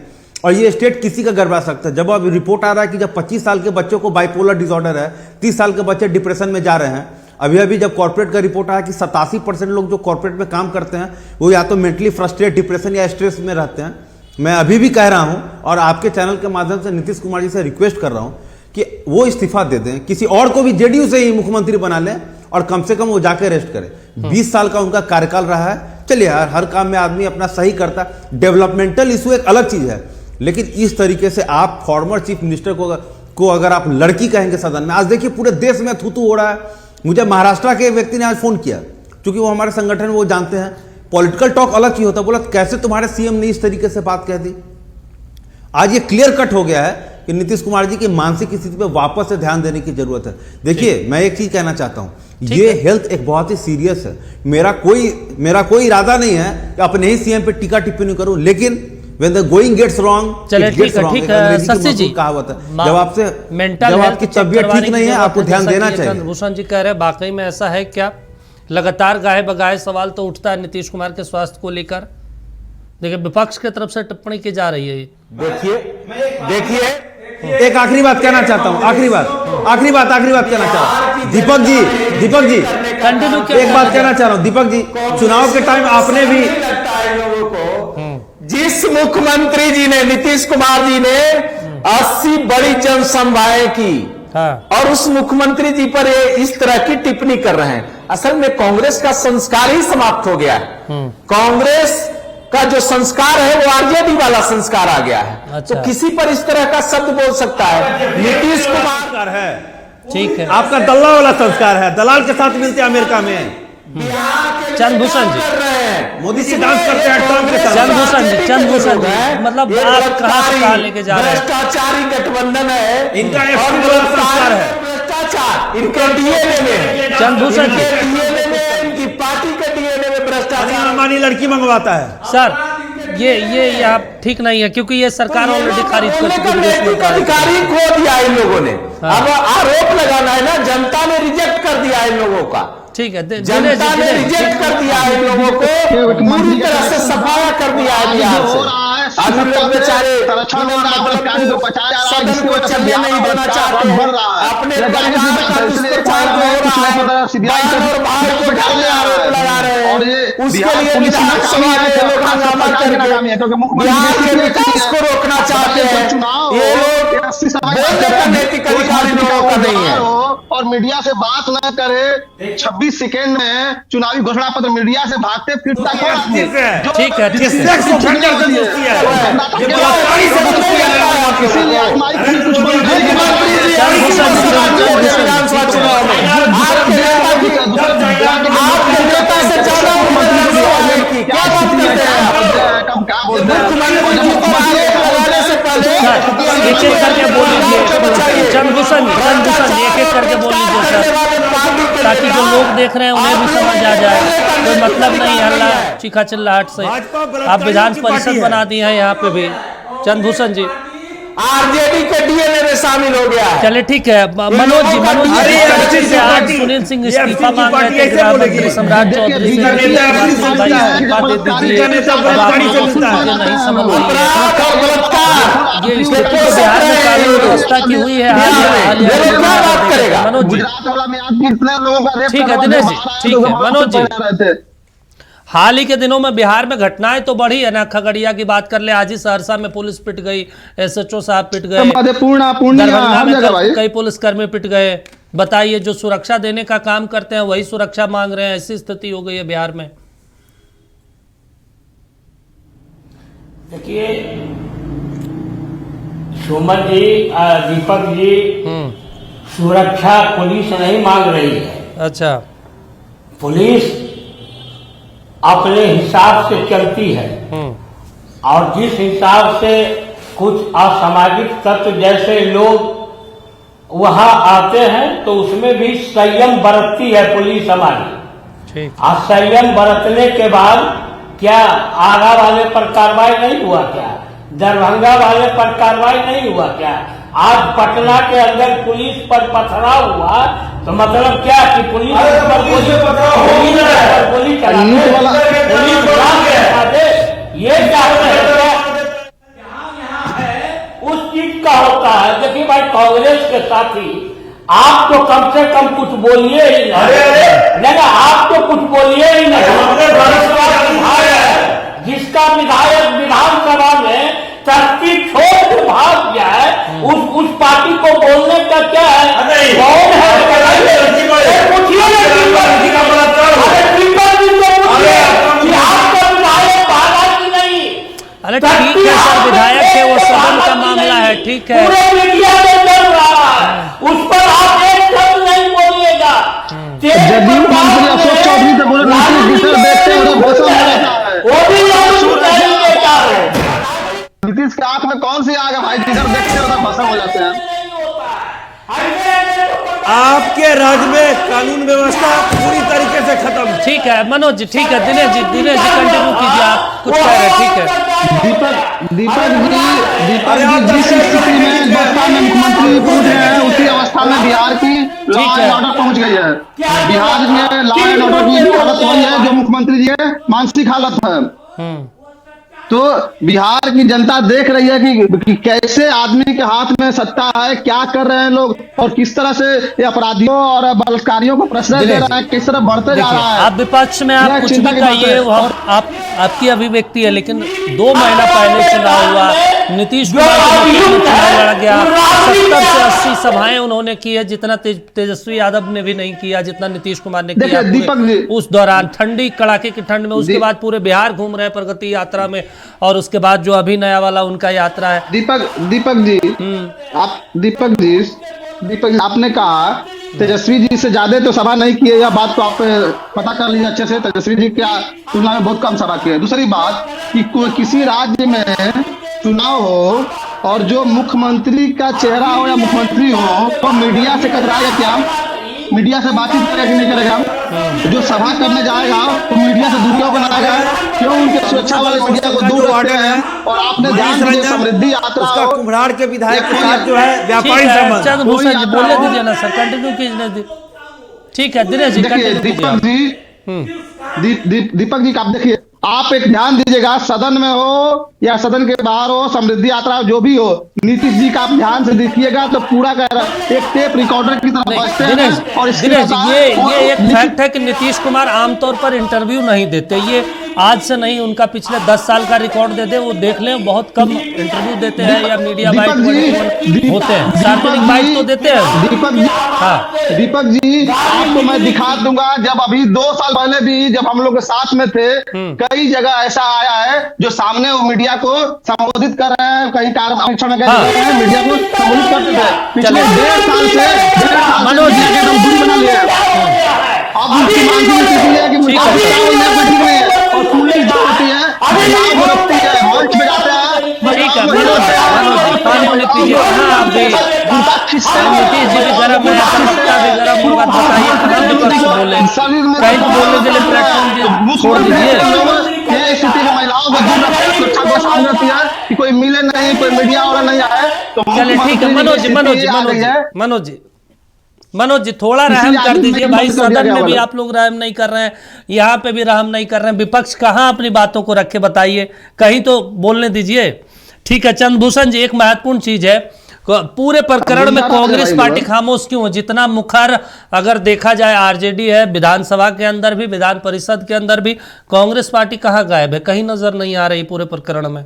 और ये स्टेट किसी का गड़बड़ा सकता है। जब अब रिपोर्ट आ रहा है कि जब 25 साल के बच्चों को बाइपोलर डिसऑर्डर है, 30 साल के बच्चे डिप्रेशन में जा रहे हैं। अभी जब कॉर्पोरेट का रिपोर्ट आया कि 87% लोग जो कॉर्पोरेट में काम करते हैं वो या तो मेंटली फ्रस्ट्रेट, डिप्रेशन या स्ट्रेस में रहते हैं। मैं अभी भी कह रहा हूं और आपके चैनल के माध्यम से नीतीश कुमार जी से रिक्वेस्ट कर रहा हूं कि वो इस्तीफा दे दें, किसी और को भी जेडीयू से ही मुख्यमंत्री बना लें, और कम से कम वो जाके रेस्ट करें। 20 साल का उनका कार्यकाल रहा है। चलिए यार, हर काम में आदमी अपना सही करता, डेवलपमेंटल इशू एक अलग चीज है, लेकिन इस तरीके से आप फॉर्मर चीफ मिनिस्टर को अगर आप लड़की कहेंगे सदन में, आज देखिए पूरे देश में थू-थू हो रहा है। मुझे महाराष्ट्र के व्यक्ति ने आज फोन किया, क्योंकि वो हमारे संगठन में वो जानते हैं पॉलिटिकल टॉक अलग चीज होता है। बोला कैसे तुम्हारे सीएम ने इस तरीके से बात कह दी। आज ये क्लियर कट हो गया है कि कि नीतीश कुमार जी की मानसिक स्थिति पे वापस से ध्यान देने की जरूरत है। देखिए, मैं एक चीज कहना चाहता हूँ, ये हेल्थ एक बहुत ही सीरियस है। मेरा कोई इरादा नहीं है कि अपने ही सीएम पे टीका टिप्पणी करूं, लेकिन when the going gets wrong, चलिए it gets wrong। ठीक है शशि जी, कहावत है, जब आपकी तबीयत ठीक नहीं है आपको ध्यान देना चाहिए। भूषण जी कह रहे हैं वाकई में ऐसा है क्या? लगातार गाहे बगाहे सवाल तो उठता है नीतीश कुमार के स्वास्थ्य को लेकर। देखिए विपक्ष की तरफ से टिप्पणी की जा रही है। देखिए एक आखिरी बात कहना चाहता हूं, आखिरी बात कहना चाहता हूं। दीपक जी कंटिन्यू एक बात कहना चाह रहा हूं। दीपक जी, चुनाव के टाइम आपने भी जिस मुख्यमंत्री जी ने, नीतीश कुमार जी ने 80 बड़ी जनसभाएं की, और उस मुख्यमंत्री जी पर ये इस तरह की टिप्पणी कर रहे हैं। असल में कांग्रेस का संस्कार ही समाप्त हो गया है। कांग्रेस का जो संस्कार है वो आरजेडी वाला संस्कार आ गया है। अच्छा। तो किसी पर इस तरह का शब्द बोल सकता है? नीतीश कुमार है, ठीक है, आपका दल्ला वाला संस्कार है, दलाल के साथ मिलते हैं अमेरिका में। चंद्रभूषण जी मोदी से डांस करते हैं ट्रंप के साथ। चंद्रभूषण जी मतलब आप कहां से कहां लेके जा रहे हैं? भ्रष्टाचारी गठबंधन है इनका, संस्कार है भ्रष्टाचार इनके डीएनए में। चंद्रभूषण जी डीएनए में, इनकी पार्टी के डीएनए में भ्रष्टाचार। अंबानी लड़की मंगवाता है। सर ये आप ठीक नहीं है, क्योंकि ये सरकार ऑलरेडी खारिज कर चुकी है। अधिकारी खो दिया इन लोगों ने। अब आरोप लगाना है ना, जनता ने रिजेक्ट कर दिया इन लोगों का। ठीक है, जनता ने रिजेक्ट कर दिया है इन लोगों को, पूरी तरह से सफाया कर दिया है बिहार से। आज लोग बेचारे सदन को चलने नहीं देना चाहते हैं, अपने परिवार का दुष्प्रचार हो रहा है, बहन और भाई को ढालने आरोप लगा रहे हैं। उसके लिए विधानसभा में लोग हंगामा करके बिहार के विकास को रोकना चाहते हैं। ये लोग बोलने का नैतिक अधिकार इन लोगों का नहीं है। और मीडिया से बात न करे, 26 सेकेंड में चुनावी घोषणा पत्र मीडिया से भागते फिरता ठीक है एक एक करके बोल लीजिए चंद्रभूषण एक एक करके बोल लीजिए सर, ताकि जो लोग देख रहे हैं उन्हें भी समझ आ जाए। कोई मतलब नहीं हल्ला चीखा चिल्लाहट से। आप विधान परिषद बना दिए हैं यहाँ पे भी। चंद्रभूषण जी आरजेडी के डीएनए में शामिल हो गया है। चलिए ठीक है, मनोज जी से आज सुनील सिंह इस्तीफा मांग रहे थे, गृह मंत्री सम्राट चौधरी से इस्तीफा दे दीजिए। नहीं समझ ये स्थिति तो बिहार में कानून व्यवस्था की हुई है। मनोज जी ठीक है, दिनेश जी ठीक है, मनोज जी हाल ही के दिनों में बिहार में घटनाएं तो बढ़ी है ना। खगड़िया की बात कर ले, आज ही सहरसा में पुलिस पिट गई, एसएचओ साहब पिट गए, दरभंगा में कई पुलिसकर्मी पिट गए। बताइए, जो सुरक्षा देने का काम करते हैं वही सुरक्षा मांग रहे हैं, ऐसी स्थिति हो गई है बिहार में। देखिए सुमन जी, दीपक जी, सुरक्षा पुलिस नहीं मांग रही है। अच्छा, पुलिस अपने हिसाब से चलती है, और जिस हिसाब से कुछ असामाजिक तत्व जैसे लोग वहां आते हैं तो उसमें भी संयम बरतती है पुलिस हमारी। और संयम बरतने के बाद क्या आरा वाले पर कार्रवाई नहीं हुआ क्या? दरभंगा वाले पर कार्रवाई नहीं हुआ क्या? आज पटना के अंदर पुलिस पर पथराव हुआ तो मतलब क्या कि पुलिस पर गोली चलाते, ये चाहते हैं उस चीज का होता है। देखिए भाई, कांग्रेस के साथी आप तो कम से कम कुछ बोलिए ही नहीं, आप तो कुछ बोलिए ही नहीं। जिसका विधायक विधानसभा में तख्ती छोड़ भाग जाए, उस पार्टी को बोलने का क्या है? कौन है? अरे ठीक है सर, विधायक है वो, सदन का मामला है, ठीक है। पूरे मीडिया में चल रहा है, उस पर आप एक शब्द नहीं बोलिएगा। जदयू मंत्री अशोक चौधरी से बोले देखते हुए भाषण वो भी नीतीश के आंख में कौन सी आग है भाई, जिधर देखते हो उधर भस्म हो जाते हैं। आपके राज्य में कानून व्यवस्था पूरी तरीके से खत्म। ठीक है मनोज जी, ठीक है। दिनेश जी कंटिन्यू कीजिए, आप कुछ कह रहे हैं। ठीक है दीपक जी जिस स्थिति में 10 साल में मुख्यमंत्री पहुंच गए हैं, उसी अवस्था में बिहार की लॉ एंड ऑर्डर पहुंच गई है। बिहार में लॉ एंड ऑर्डर की हालत वही है जो मुख्यमंत्री जी की मानसिक हालत है। तो बिहार की जनता देख रही है कि कैसे आदमी के हाथ में सत्ता है, क्या कर रहे हैं लोग, और किस तरह से ये अपराधियों और बलात्कारियों को प्रश्रय दे रहा है, किस तरह बढ़ते जा रहा है। आप विपक्ष में आप कुछ भी कहिए, आपकी अभिव्यक्ति है, लेकिन 2 महीना पहले चुनाव हुआ, नीतीश कुमार चुनाव लड़ा गया, 70 से 80 सभाएं उन्होंने की है, जितना तेजस्वी यादव ने भी नहीं किया, जितना नीतीश कुमार ने किया। दीपक जी उस दौरान ठंडी कड़ाके की ठंड में, उसके बाद पूरे बिहार घूम रहे हैं प्रगति यात्रा में, और उसके बाद जो अभी नया वाला उनका यात्रा है। दीपक जी आपने कहा तेजस्वी जी से ज्यादा तो सभा नहीं किए, यह बात तो आप पता कर लीजिए अच्छे से। तेजस्वी जी क्या तुलना में बहुत कम सभा किए। दूसरी बात कि कोई किसी राज्य में चुनाव हो और जो मुख्यमंत्री का चेहरा हो या मुख्यमंत्री हो तो मीडिया से कतराएगा क्या, मीडिया से बातचीत करेगा कि नहीं करेगा। जो सभा करने जाएगा तो मीडिया से दुरुपयोग बनाएगा, क्यों उनके सुरक्षा वाले मीडिया को दूर रखते हैं। और आपने ध्यान दिया समृद्धि यात्रा उसका कुम्हरार के विधायक के साथ जो है व्यापारी संबंध। चंद्रभूषण जी बोलने दीजिए ना सर, कंटिन्यू कीजिए। ठीक है दिनेश जी दीपक जी आप देखिए, आप एक ध्यान दीजिएगा, सदन में हो या सदन के बाहर हो, समृद्धि यात्रा जो भी हो, नीतीश जी का आप ध्यान से देखिएगा तो पूरा एक टेप रिकॉर्डर की तरह बजते हैं। और दिनेश ये एक फैक्ट है कि नीतीश कुमार आमतौर पर इंटरव्यू नहीं देते। ये आज से नहीं, उनका पिछले 10 साल का रिकॉर्ड देते, वो देख लें, बहुत कम इंटरव्यू देते हैं या मीडिया बाइट होते हैं, सार्वजनिक बाइट तो देते हैं। दीपक जी आपको मैं दिखा दूंगा, जब अभी 2 साल पहले भी जब हम लोग साथ में थे, कई जगह ऐसा आया है जो सामने वो मीडिया को संबोधित कर रहे हैं, कहीं मीडिया को संबोधित करते थे। पिछले 1.5 साल से मनोज जी के दूरी बना लिया। अब उनकी मानसिक स्थिति है कि और पुलिस जो होती है रखती है, मंच पे जाते हैं। ठीक है मनोज नीतीश जी भी गर्म है, सत्ता भी गर्म होगा, बताइए कहाँ विपक्ष बोले, कहीं तो बोलने के लिए प्लेटफॉर्म छोड़ दीजिए। स्थिति में महिलाओं को दूर रखते, सुरक्षा को सामने रखती है कि कोई मिले नहीं, कोई मीडिया वाला नहीं आए। तो चलिए ठीक है मनोज जी थोड़ा रहम कर दीजिए भाई, सदन में भी आप लोग रहम नहीं कर रहे हैं, यहाँ पे भी रहम नहीं कर रहे हैं। विपक्ष कहाँ अपनी बातों को रखे बताइए, कहीं तो बोलने दीजिए। ठीक है चंद्रभूषण जी, एक महत्वपूर्ण चीज है, पूरे प्रकरण में कांग्रेस पार्टी खामोश क्यों है? जितना मुखर अगर देखा जाए आरजेडी है, विधानसभा के अंदर भी, विधान परिषद के अंदर भी, कांग्रेस पार्टी कहाँ गायब है? कहीं नजर नहीं आ रही पूरे प्रकरण में।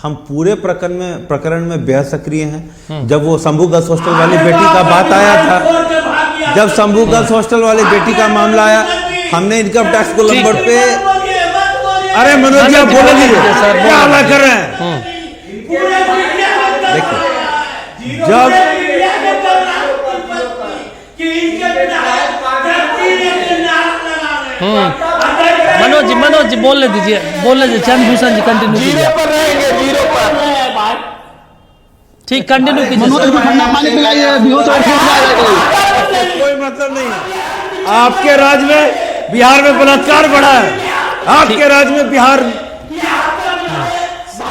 हम पूरे प्रकरण में बेहद सक्रिय हैं। जब वो शंभू गर्ल्स हॉस्टल वाली बेटी का बात आया था, जब शंभू गर्ल्स हॉस्टल वाली बेटी का मामला आया, हमने इनकम टैक्स को लंबड़ पे, अरे मनोज जी आप बोले दीजिए सर, क्या हल्ला कर रहे हैं? देखिए जब मनोज जी बोलने दीजिए चंद्रभूषण जी कंटिन्यू कीजिए। ठीक कंटिन्यू कीजिए। कोई मतलब नहीं है। आपके राज्य में बिहार में बलात्कार बढ़ा है, आपके राज्य में बिहार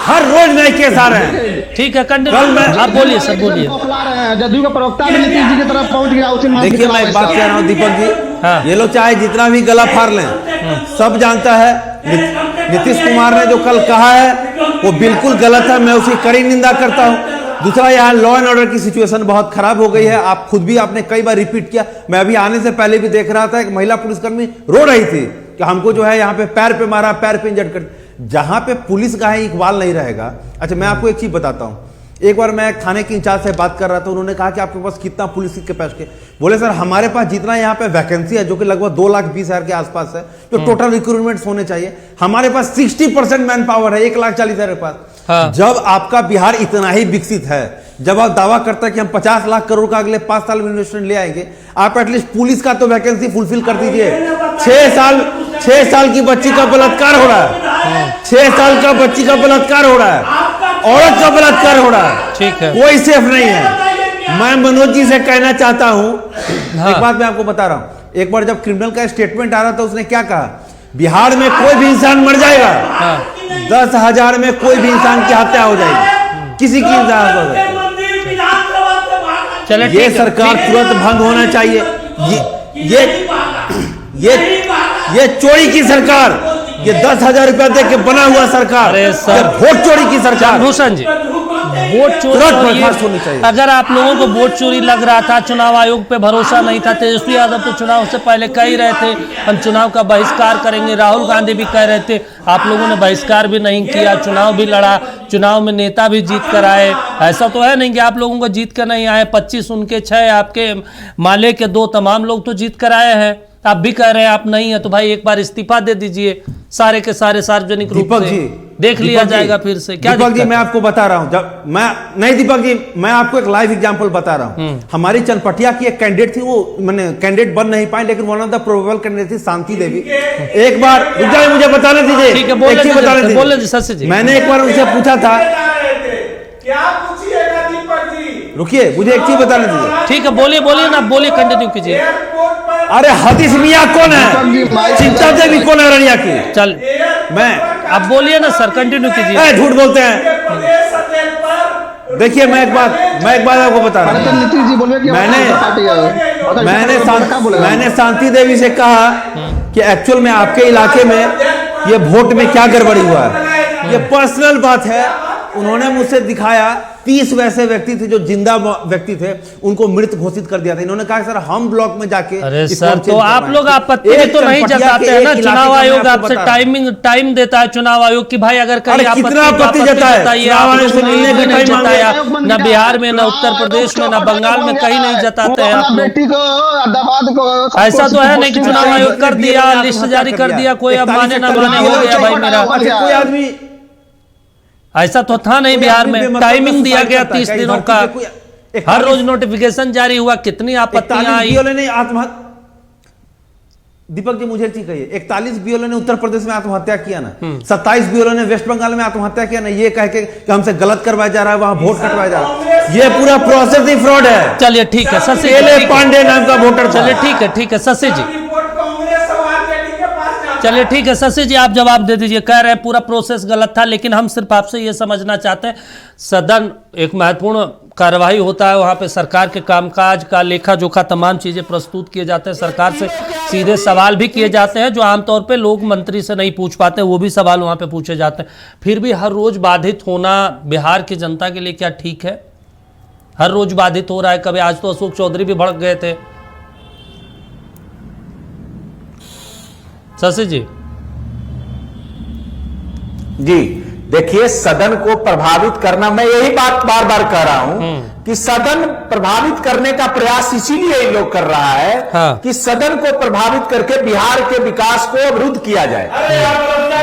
हर रोज नए केस आ रहे हैं। ठीक है कंटिन्यू, आप बोलिए सर, बोलिए। जदयू का प्रवक्ता भी नीतीश जी की तरफ पहुंच गया। देखिए मैं एक बात कह रहा हूँ दीपक जी, ये लोग चाहे जितना भी गला फाड़ लें, सब जानता है नीतीश कुमार ने जो कल कहा है वो बिल्कुल गलत है, मैं उसकी कड़ी निंदा करता हूँ। दूसरा, यहाँ लॉ एंड ऑर्डर की सिचुएशन बहुत खराब हो गई है। आप खुद भी आपने कई बार रिपीट किया, मैं अभी आने से पहले भी देख रहा था, एक महिला पुलिसकर्मी रो रही थी कि हमको जो है यहाँ पे पैर पे मारा, पैर पे इंजर्ड कर। जहां पे पुलिस का है इकबाल नहीं रहेगा। अच्छा मैं आपको एक चीज बताता हूं, एक बार मैं थाने के इंचार्ज से बात कर रहा था, उन्होंने कहा कि आपके पास कितना पुलिस की कैपेसिटी? बोले सर हमारे पास जितना यहाँ पे वैकेंसी है, जो कि लगभग 2,20,000 के आसपास है, जो टोटल रिक्रूटमेंट होने चाहिए, हमारे पास 60% मैन पावर है 1,40,000 के पास। हाँ। जब आपका बिहार इतना ही विकसित है, जब आप दावा करता है कि हम 50 लाख करोड़ का अगले 5 साल में इन्वेस्टमेंट ले आएंगे, आप एटलीस्ट पुलिस का तो वैकेंसी फुलफिल कर दीजिए। 6 6 साल की बच्ची का बलात्कार हो रहा है, 6 साल का बच्ची का बलात्कार हो रहा है, औरत का बलात्कार हो रहा है, ठीक है। कोई सेफ नहीं है। मैं मनोज जी से कहना चाहता हूं, एक बात मैं आपको बता रहा हूं, एक बार जब क्रिमिनल का स्टेटमेंट आ रहा था उसने क्या कहा, बिहार में कोई भी इंसान मर जाएगा, 10,000 में कोई भी इंसान की हत्या हो जाएगी, किसी की इंसान हो जाएगी। चले ये सरकार तुरंत भंग होना चाहिए। ये चोरी की सरकार, ये 10,000 रुपया दे के बना हुआ सरकार, अरे सर, वोट चोरी की सरकार। भूषण जी, वोट चोरी बर्खास्त होनी चाहिए। अगर आप लोगों को वोट चोरी लग रहा था, चुनाव आयोग पे भरोसा नहीं था, तेजस्वी यादव तो चुनाव से पहले कह ही रहे थे हम चुनाव का बहिष्कार करेंगे, राहुल गांधी भी कह रहे थे, आप लोगों ने बहिष्कार भी नहीं किया, चुनाव भी लड़ा, चुनाव में नेता भी जीत कर आए। ऐसा तो है नहीं कि आप लोगों को जीत कर नहीं आए, 25 उनके 6 आपके, माले के 2, तमाम लोग तो जीत कर आए हैं। आप भी कह रहे हैं आप नहीं है, तो भाई एक बार इस्तीफा दे दीजिए, सारे के सारे सार्वजनिक रूप से देख लिया जाएगा फिर से। क्या दीपक जी, मैं आपको बता रहा हूं, जब मैं नहीं दीपक जी, मैं आपको एक लाइव एग्जांपल बता रहा हूं। हमारी चनपटिया की एक कैंडिडेट थी, वो मैंने कैंडिडेट बन नहीं पाई, लेकिन one of the probable candidate थी शांति देवी। एक बार मुझे बताने दीजिए, ठीक है, बोले जी, मैंने एक बार उनसे पूछा था, क्या पूछिएगा दीपक जी? रुकिए मुझे एक चीज बताने दीजिए। ठीक है, बोलिए ना, बोलिए, कंटिन्यू कीजिए। अरे हदीस मियां कौन है, चिंता देवी कौन है रनिया की? चल मैं अब बोलिए ना सर, कंटिन्यू कीजिए। झूठ बोलते हैं। देखिए मैं एक बात आपको बता रहा हूँ, नीतीश जी बोल रहे कि मैंने शांति देवी से कहा कि एक्चुअल में आपके इलाके में ये वोट में क्या गड़बड़ी हुआ है, ये पर्सनल बात है। उन्होंने मुझसे दिखाया 30 वैसे व्यक्ति थे जो जिंदा व्यक्ति थे, उनको मृत घोषित कर दिया था। इन्होंने कहा सर हम ब्लॉक में जाके, अरे सर तो आप लोग आपत्ति तो नहीं जताते हैं ना, चुनाव आयोग आपसे टाइम देता है, चुनाव आयोग की भाई अगर कहीं आपत्ति जताइए, नहीं जताया, न बिहार में, न उत्तर प्रदेश में, न बंगाल में, कहीं नहीं जताते हैं आप लोग। ऐसा तो है नहीं कि चुनाव आयोग कर दिया, लिस्ट जारी कर दिया, कोई अब माने ना माने हो गया भाई मेरा। कोई आदमी ऐसा तो था नहीं बिहार में, टाइमिंग दिया गया 30 दिनों का, हर रोज नोटिफिकेशन जारी हुआ, कितनी आपत्तियां आई। दीपक जी मुझे चीज कहिए, 41 बीएलओ ने उत्तर प्रदेश में आत्महत्या किया ना, 27 बीएलओ ने वेस्ट बंगाल में आत्महत्या किया ना, ये कह के कि हमसे गलत करवाया जा रहा है, वहां वोट कटवाया जा रहा है, ये पूरा प्रोसेस ही फ्रॉड है। चलिए ठीक है शशि पांडे नाम का वोटर। चलिए ठीक है शशि जी, चलिए ठीक है शशि जी, आप जवाब दे दीजिए। कह रहे हैं पूरा प्रोसेस गलत था, लेकिन हम सिर्फ आपसे ये समझना चाहते हैं, सदन एक महत्वपूर्ण कार्रवाई होता है, वहाँ पे सरकार के कामकाज का लेखा जोखा तमाम चीज़ें प्रस्तुत किए जाते हैं, सरकार से सीधे सवाल भी किए जाते हैं जो आमतौर पे लोग मंत्री से नहीं पूछ पाते, वो भी सवाल वहाँ पे पूछे जाते हैं। फिर भी हर रोज़ बाधित होना बिहार की जनता के लिए क्या ठीक है? हर रोज़ बाधित हो रहा है, कभी आज तो अशोक चौधरी भी भड़क गए थे। शशि जी देखिए, सदन को प्रभावित करना, मैं यही बात बार बार कह रहा हूं कि सदन प्रभावित करने का प्रयास इसीलिए ये लोग कर रहा है कि सदन को प्रभावित करके बिहार के विकास को अवरुद्ध किया जाए,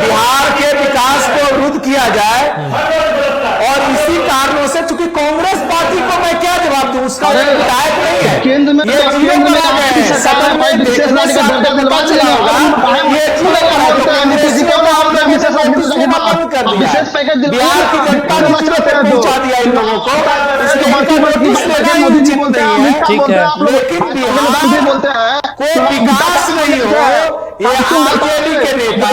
बिहार के विकास को अवरुद्ध किया जाए। और इसी कारणों से, चूंकि कांग्रेस पार्टी को मैं क्या जवाब दूं, उसका विधायक नहीं है, केंद्र में सदन में देखने से आपको पता चला होगा, ये बंद कर दिया, बिहार की जनता ने पहुंचा दिया इन लोगों को, ठीक है, लेकिन बिहार को विकास नहीं हो, ये आरजेडी के नेता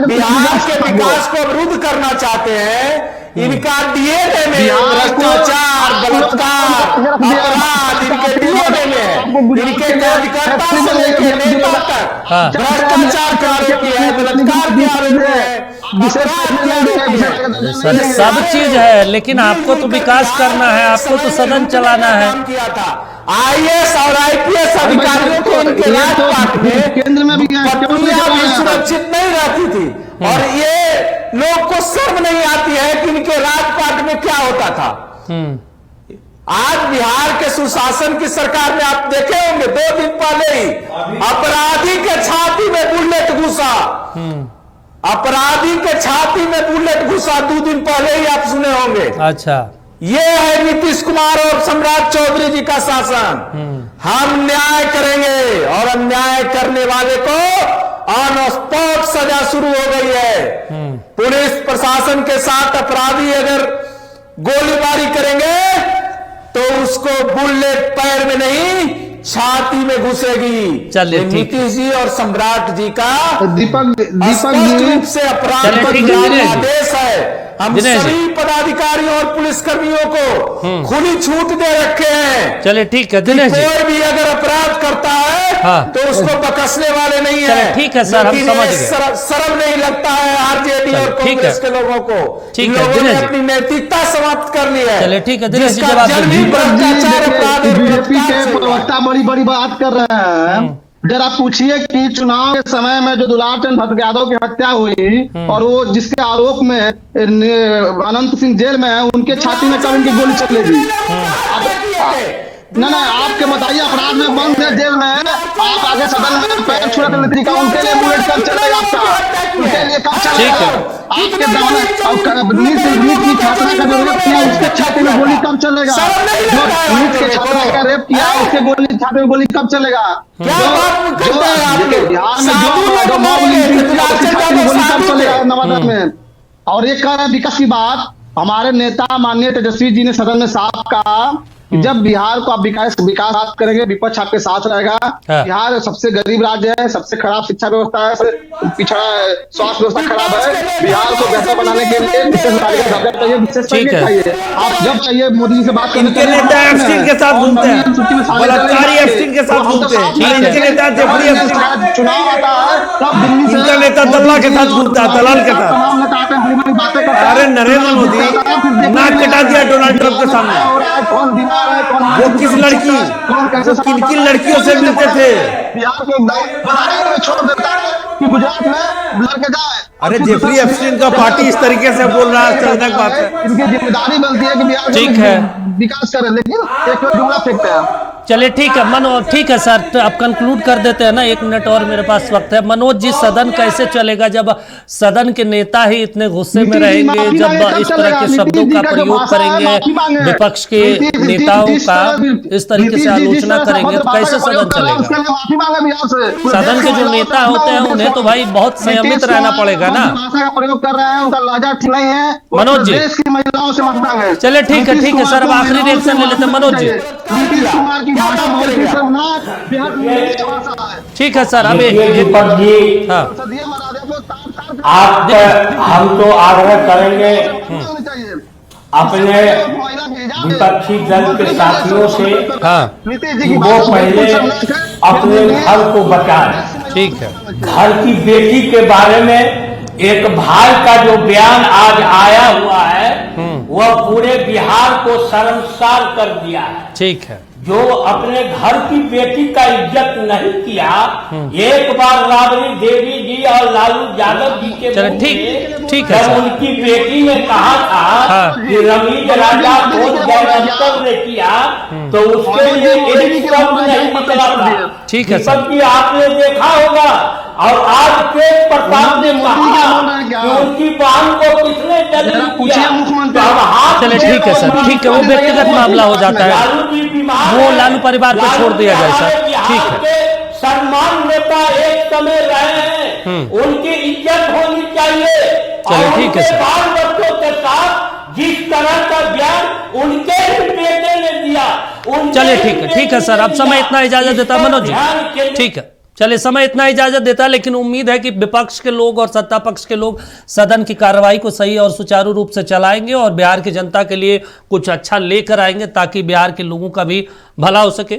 बिहार के विकास को अवरुद्ध करना चाहते हैं। इनका डीएनए में भ्रष्टाचार, बलात्कार, अपराध इनके डीएनए में है, इनके कार्यकर्ता से लेकर नेता तक भ्रष्टाचार का आरोप है, बलात्कार के आरोप है, सब चीज है, लेकिन आपको तो विकास करना है, आपको तो सदन चलाना है। किया था आईएएस और आईपीएस अधिकारियों को उनके राजपाट में केंद्र में भी पत्नियां भी सुरक्षित नहीं रहती थी, और ये लोग को शर्म नहीं आती है कि इनके राजपाट में क्या होता था। आज बिहार के सुशासन की सरकार में आप देखे होंगे, 2 दिन पहले ही अपराधी के छाती में बुलेट घुसा, अपराधी के छाती में बुलेट घुसा, 2 दिन पहले ही आप सुने होंगे। अच्छा, ये है नीतीश कुमार और सम्राट चौधरी जी का शासन। हम न्याय करेंगे और अन्याय करने वाले को ऑन स्पॉट सजा शुरू हो गई है। पुलिस प्रशासन के साथ अपराधी अगर गोलीबारी करेंगे तो उसको बुलेट पैर में नहीं छाती में घुसेगी। चलिए ठीक है। नीतीश जी और सम्राट जी का दीपक स्पष्ट जी रूप से अपराध चलिए पर ठीक है, दिनेश जी। आदेश है। हम दिनेश जी। सभी पदाधिकारियों और पुलिसकर्मियों को खुली छूट दे रखे हैं। चलिए ठीक है दिनेश जी। कोई भी अगर अपराध करता है हाँ। तो उसको बकसने वाले नहीं है। चलिए ठीक है सर, हम लेकिन समझ ये गए। शर्म नहीं लगता है आरजेडी चलिए, और ठीक कांग्रेस है। के लोगों को। ठीक इन है, लोगों ने दिनेश जी। अपनी नैतिकता समाप्त कर ली है। चलिए ठीक है, दिनेश जी, जिसका जवाब जन्म ही दीजिए। भ्रष्टाचार अपराध और बीजेपी बलात्कार के से हुआ है। प्रवक्ता बड़ी बड़ी बात कर रहे हैं। जरा पूछिए कि चुनाव के समय में जो दुलार चंद भट्ट यादव की हत्या हुई और वो जिसके आरोप में अनंत सिंह जेल में है, उनके छाती में कब उनकी गोली चलेगी? ना आपके बताइए, अपराध में बंद है, जेल में है, आप आगे सदन में पैर छुड़ा तरीका, उनके लिए बुलेट कब चलेगा आपका? उनके लिए कब चलेगा? आपके नीट की छात्रा का जो रेप किया उसके छाती में गोली कब चलेगा? जो नीट के छात्रा का रेप किया उसके गोली छाती में गोली कब चलेगा? बिहार में जो मॉब लिंचिंग किया उसके छाती में गोली कब चलेगा नवादा में? और एक कह रहे विकास की बात, हमारे नेता माननीय तेजस्वी जी ने सदन में साफ कहा कि जब बिहार को आप विकास बात करेंगे, विपक्ष आपके साथ रहेगा। बिहार सबसे गरीब राज्य है, सबसे खराब शिक्षा व्यवस्था है, पिछड़ा स्वास्थ्य व्यवस्था खराब है। बिहार को बेहतर बनाने के लिए विशेष दर्जा चाहिए, विशेष चाहिए। आप जब चाहिए मोदी जी से बात करने इनके नेता एफसीन के साथ घूमते हैं, बलात्कारी एफसीन के साथ घूमते हैं। इनके नेता जफरी एफसीन, चुनाव आता है तब दिल्ली से इनका नेता दल्ला के साथ घूमता है, दलाल के साथ। अरे नरेंद्र मोदी नाक कटा दिया डोनाल्ड ट्रंप के सामने। वो किस लड़की, वो किन किन लड़कियों से मिलते थे? बिहार को छोड़ देता है कि गुजरात में लड़के जाए। अरे जेफरी एप्स्टीन का पार्टी इस तरीके से बोल रहा है, शर्मनाक बात है। इनकी जिम्मेदारी बनती है कि बिहार ठीक है, विकास करें, लेकिन एक जुमला फेंकते हैं। चलिए ठीक है मनोज, ठीक है सर, तो अब कंक्लूड कर देते हैं ना, 1 मिनट और मेरे पास वक्त है। मनोज जी, सदन कैसे चलेगा जब सदन के नेता ही इतने गुस्से में रहेंगे, जब इस तरह के शब्दों का प्रयोग करेंगे, विपक्ष के नेताओं का इस तरीके से आलोचना करेंगे, तो कैसे सदन चलेगा? सदन के जो नेता होते हैं उन्हें तो भाई बहुत संयमित रहना पड़ेगा ना। भाषा का प्रयोग कर रहे हैं, उनका लहजा ठीक नहीं है। मनोज जी, देश की महिलाओं से मत मांगे। चलिए ठीक है सर, अब आखिरी रिएक्शन ले लेते हैं मनोज जी। नीतीश कुमार की भाषा बहुत ही शर्मनाक, बिहार की भाषा है। ठीक है सर, अभी दीपक जी, हाँ आप हम तो आग्रह करेंगे अपने विपक्षी दल के साथियों से हाँ कि वो पहले अपने घर को बचाएं। ठीक है, घर की बेटी के बारे में एक भाई का जो बयान आज आया हुआ है वह पूरे बिहार को शर्मसार कर दिया है। ठीक है, जो अपने घर की बेटी का इज्जत नहीं किया, एक बार राबड़ी देवी जी और लालू यादव जी के चलो मुंह ठीक में है जब सर। उनकी बेटी ने कहा था हाँ। कि रमीज राजा को जयवंतर ने किया, तो उसके लिए एक शब्द नहीं निकला था। ठीक है सर। दीपक जी, आपने देखा होगा, और आज तेज प्रताप ने कहा कि उनकी बहन को किसने जन्म किया। तो अब हाथ चलिए ठीक है सर, ठीक है, वो व्यक्तिगत मामला हो जाता है, लालू जी बीमार वो है। लालू परिवार को छोड़ दिया जाए सर। ठीक है, है, सम्मान नेता एक समय रहे हैं, उनकी इज्जत होनी चाहिए। चलिए और ठीक है उनके सर। बाल बच्चों के साथ जिस तरह का ज्ञान उनके ही बेटे ने दिया, चलिए ठीक है सर, अब समय इतना इजाजत देता है मनोज जी। ठीक है, चलिए समय इतना इजाजत देता है, लेकिन उम्मीद है कि विपक्ष के लोग और सत्ता पक्ष के लोग सदन की कार्रवाई को सही और सुचारू रूप से चलाएंगे और बिहार की जनता के लिए कुछ अच्छा लेकर आएंगे, ताकि बिहार के लोगों का भी भला हो सके।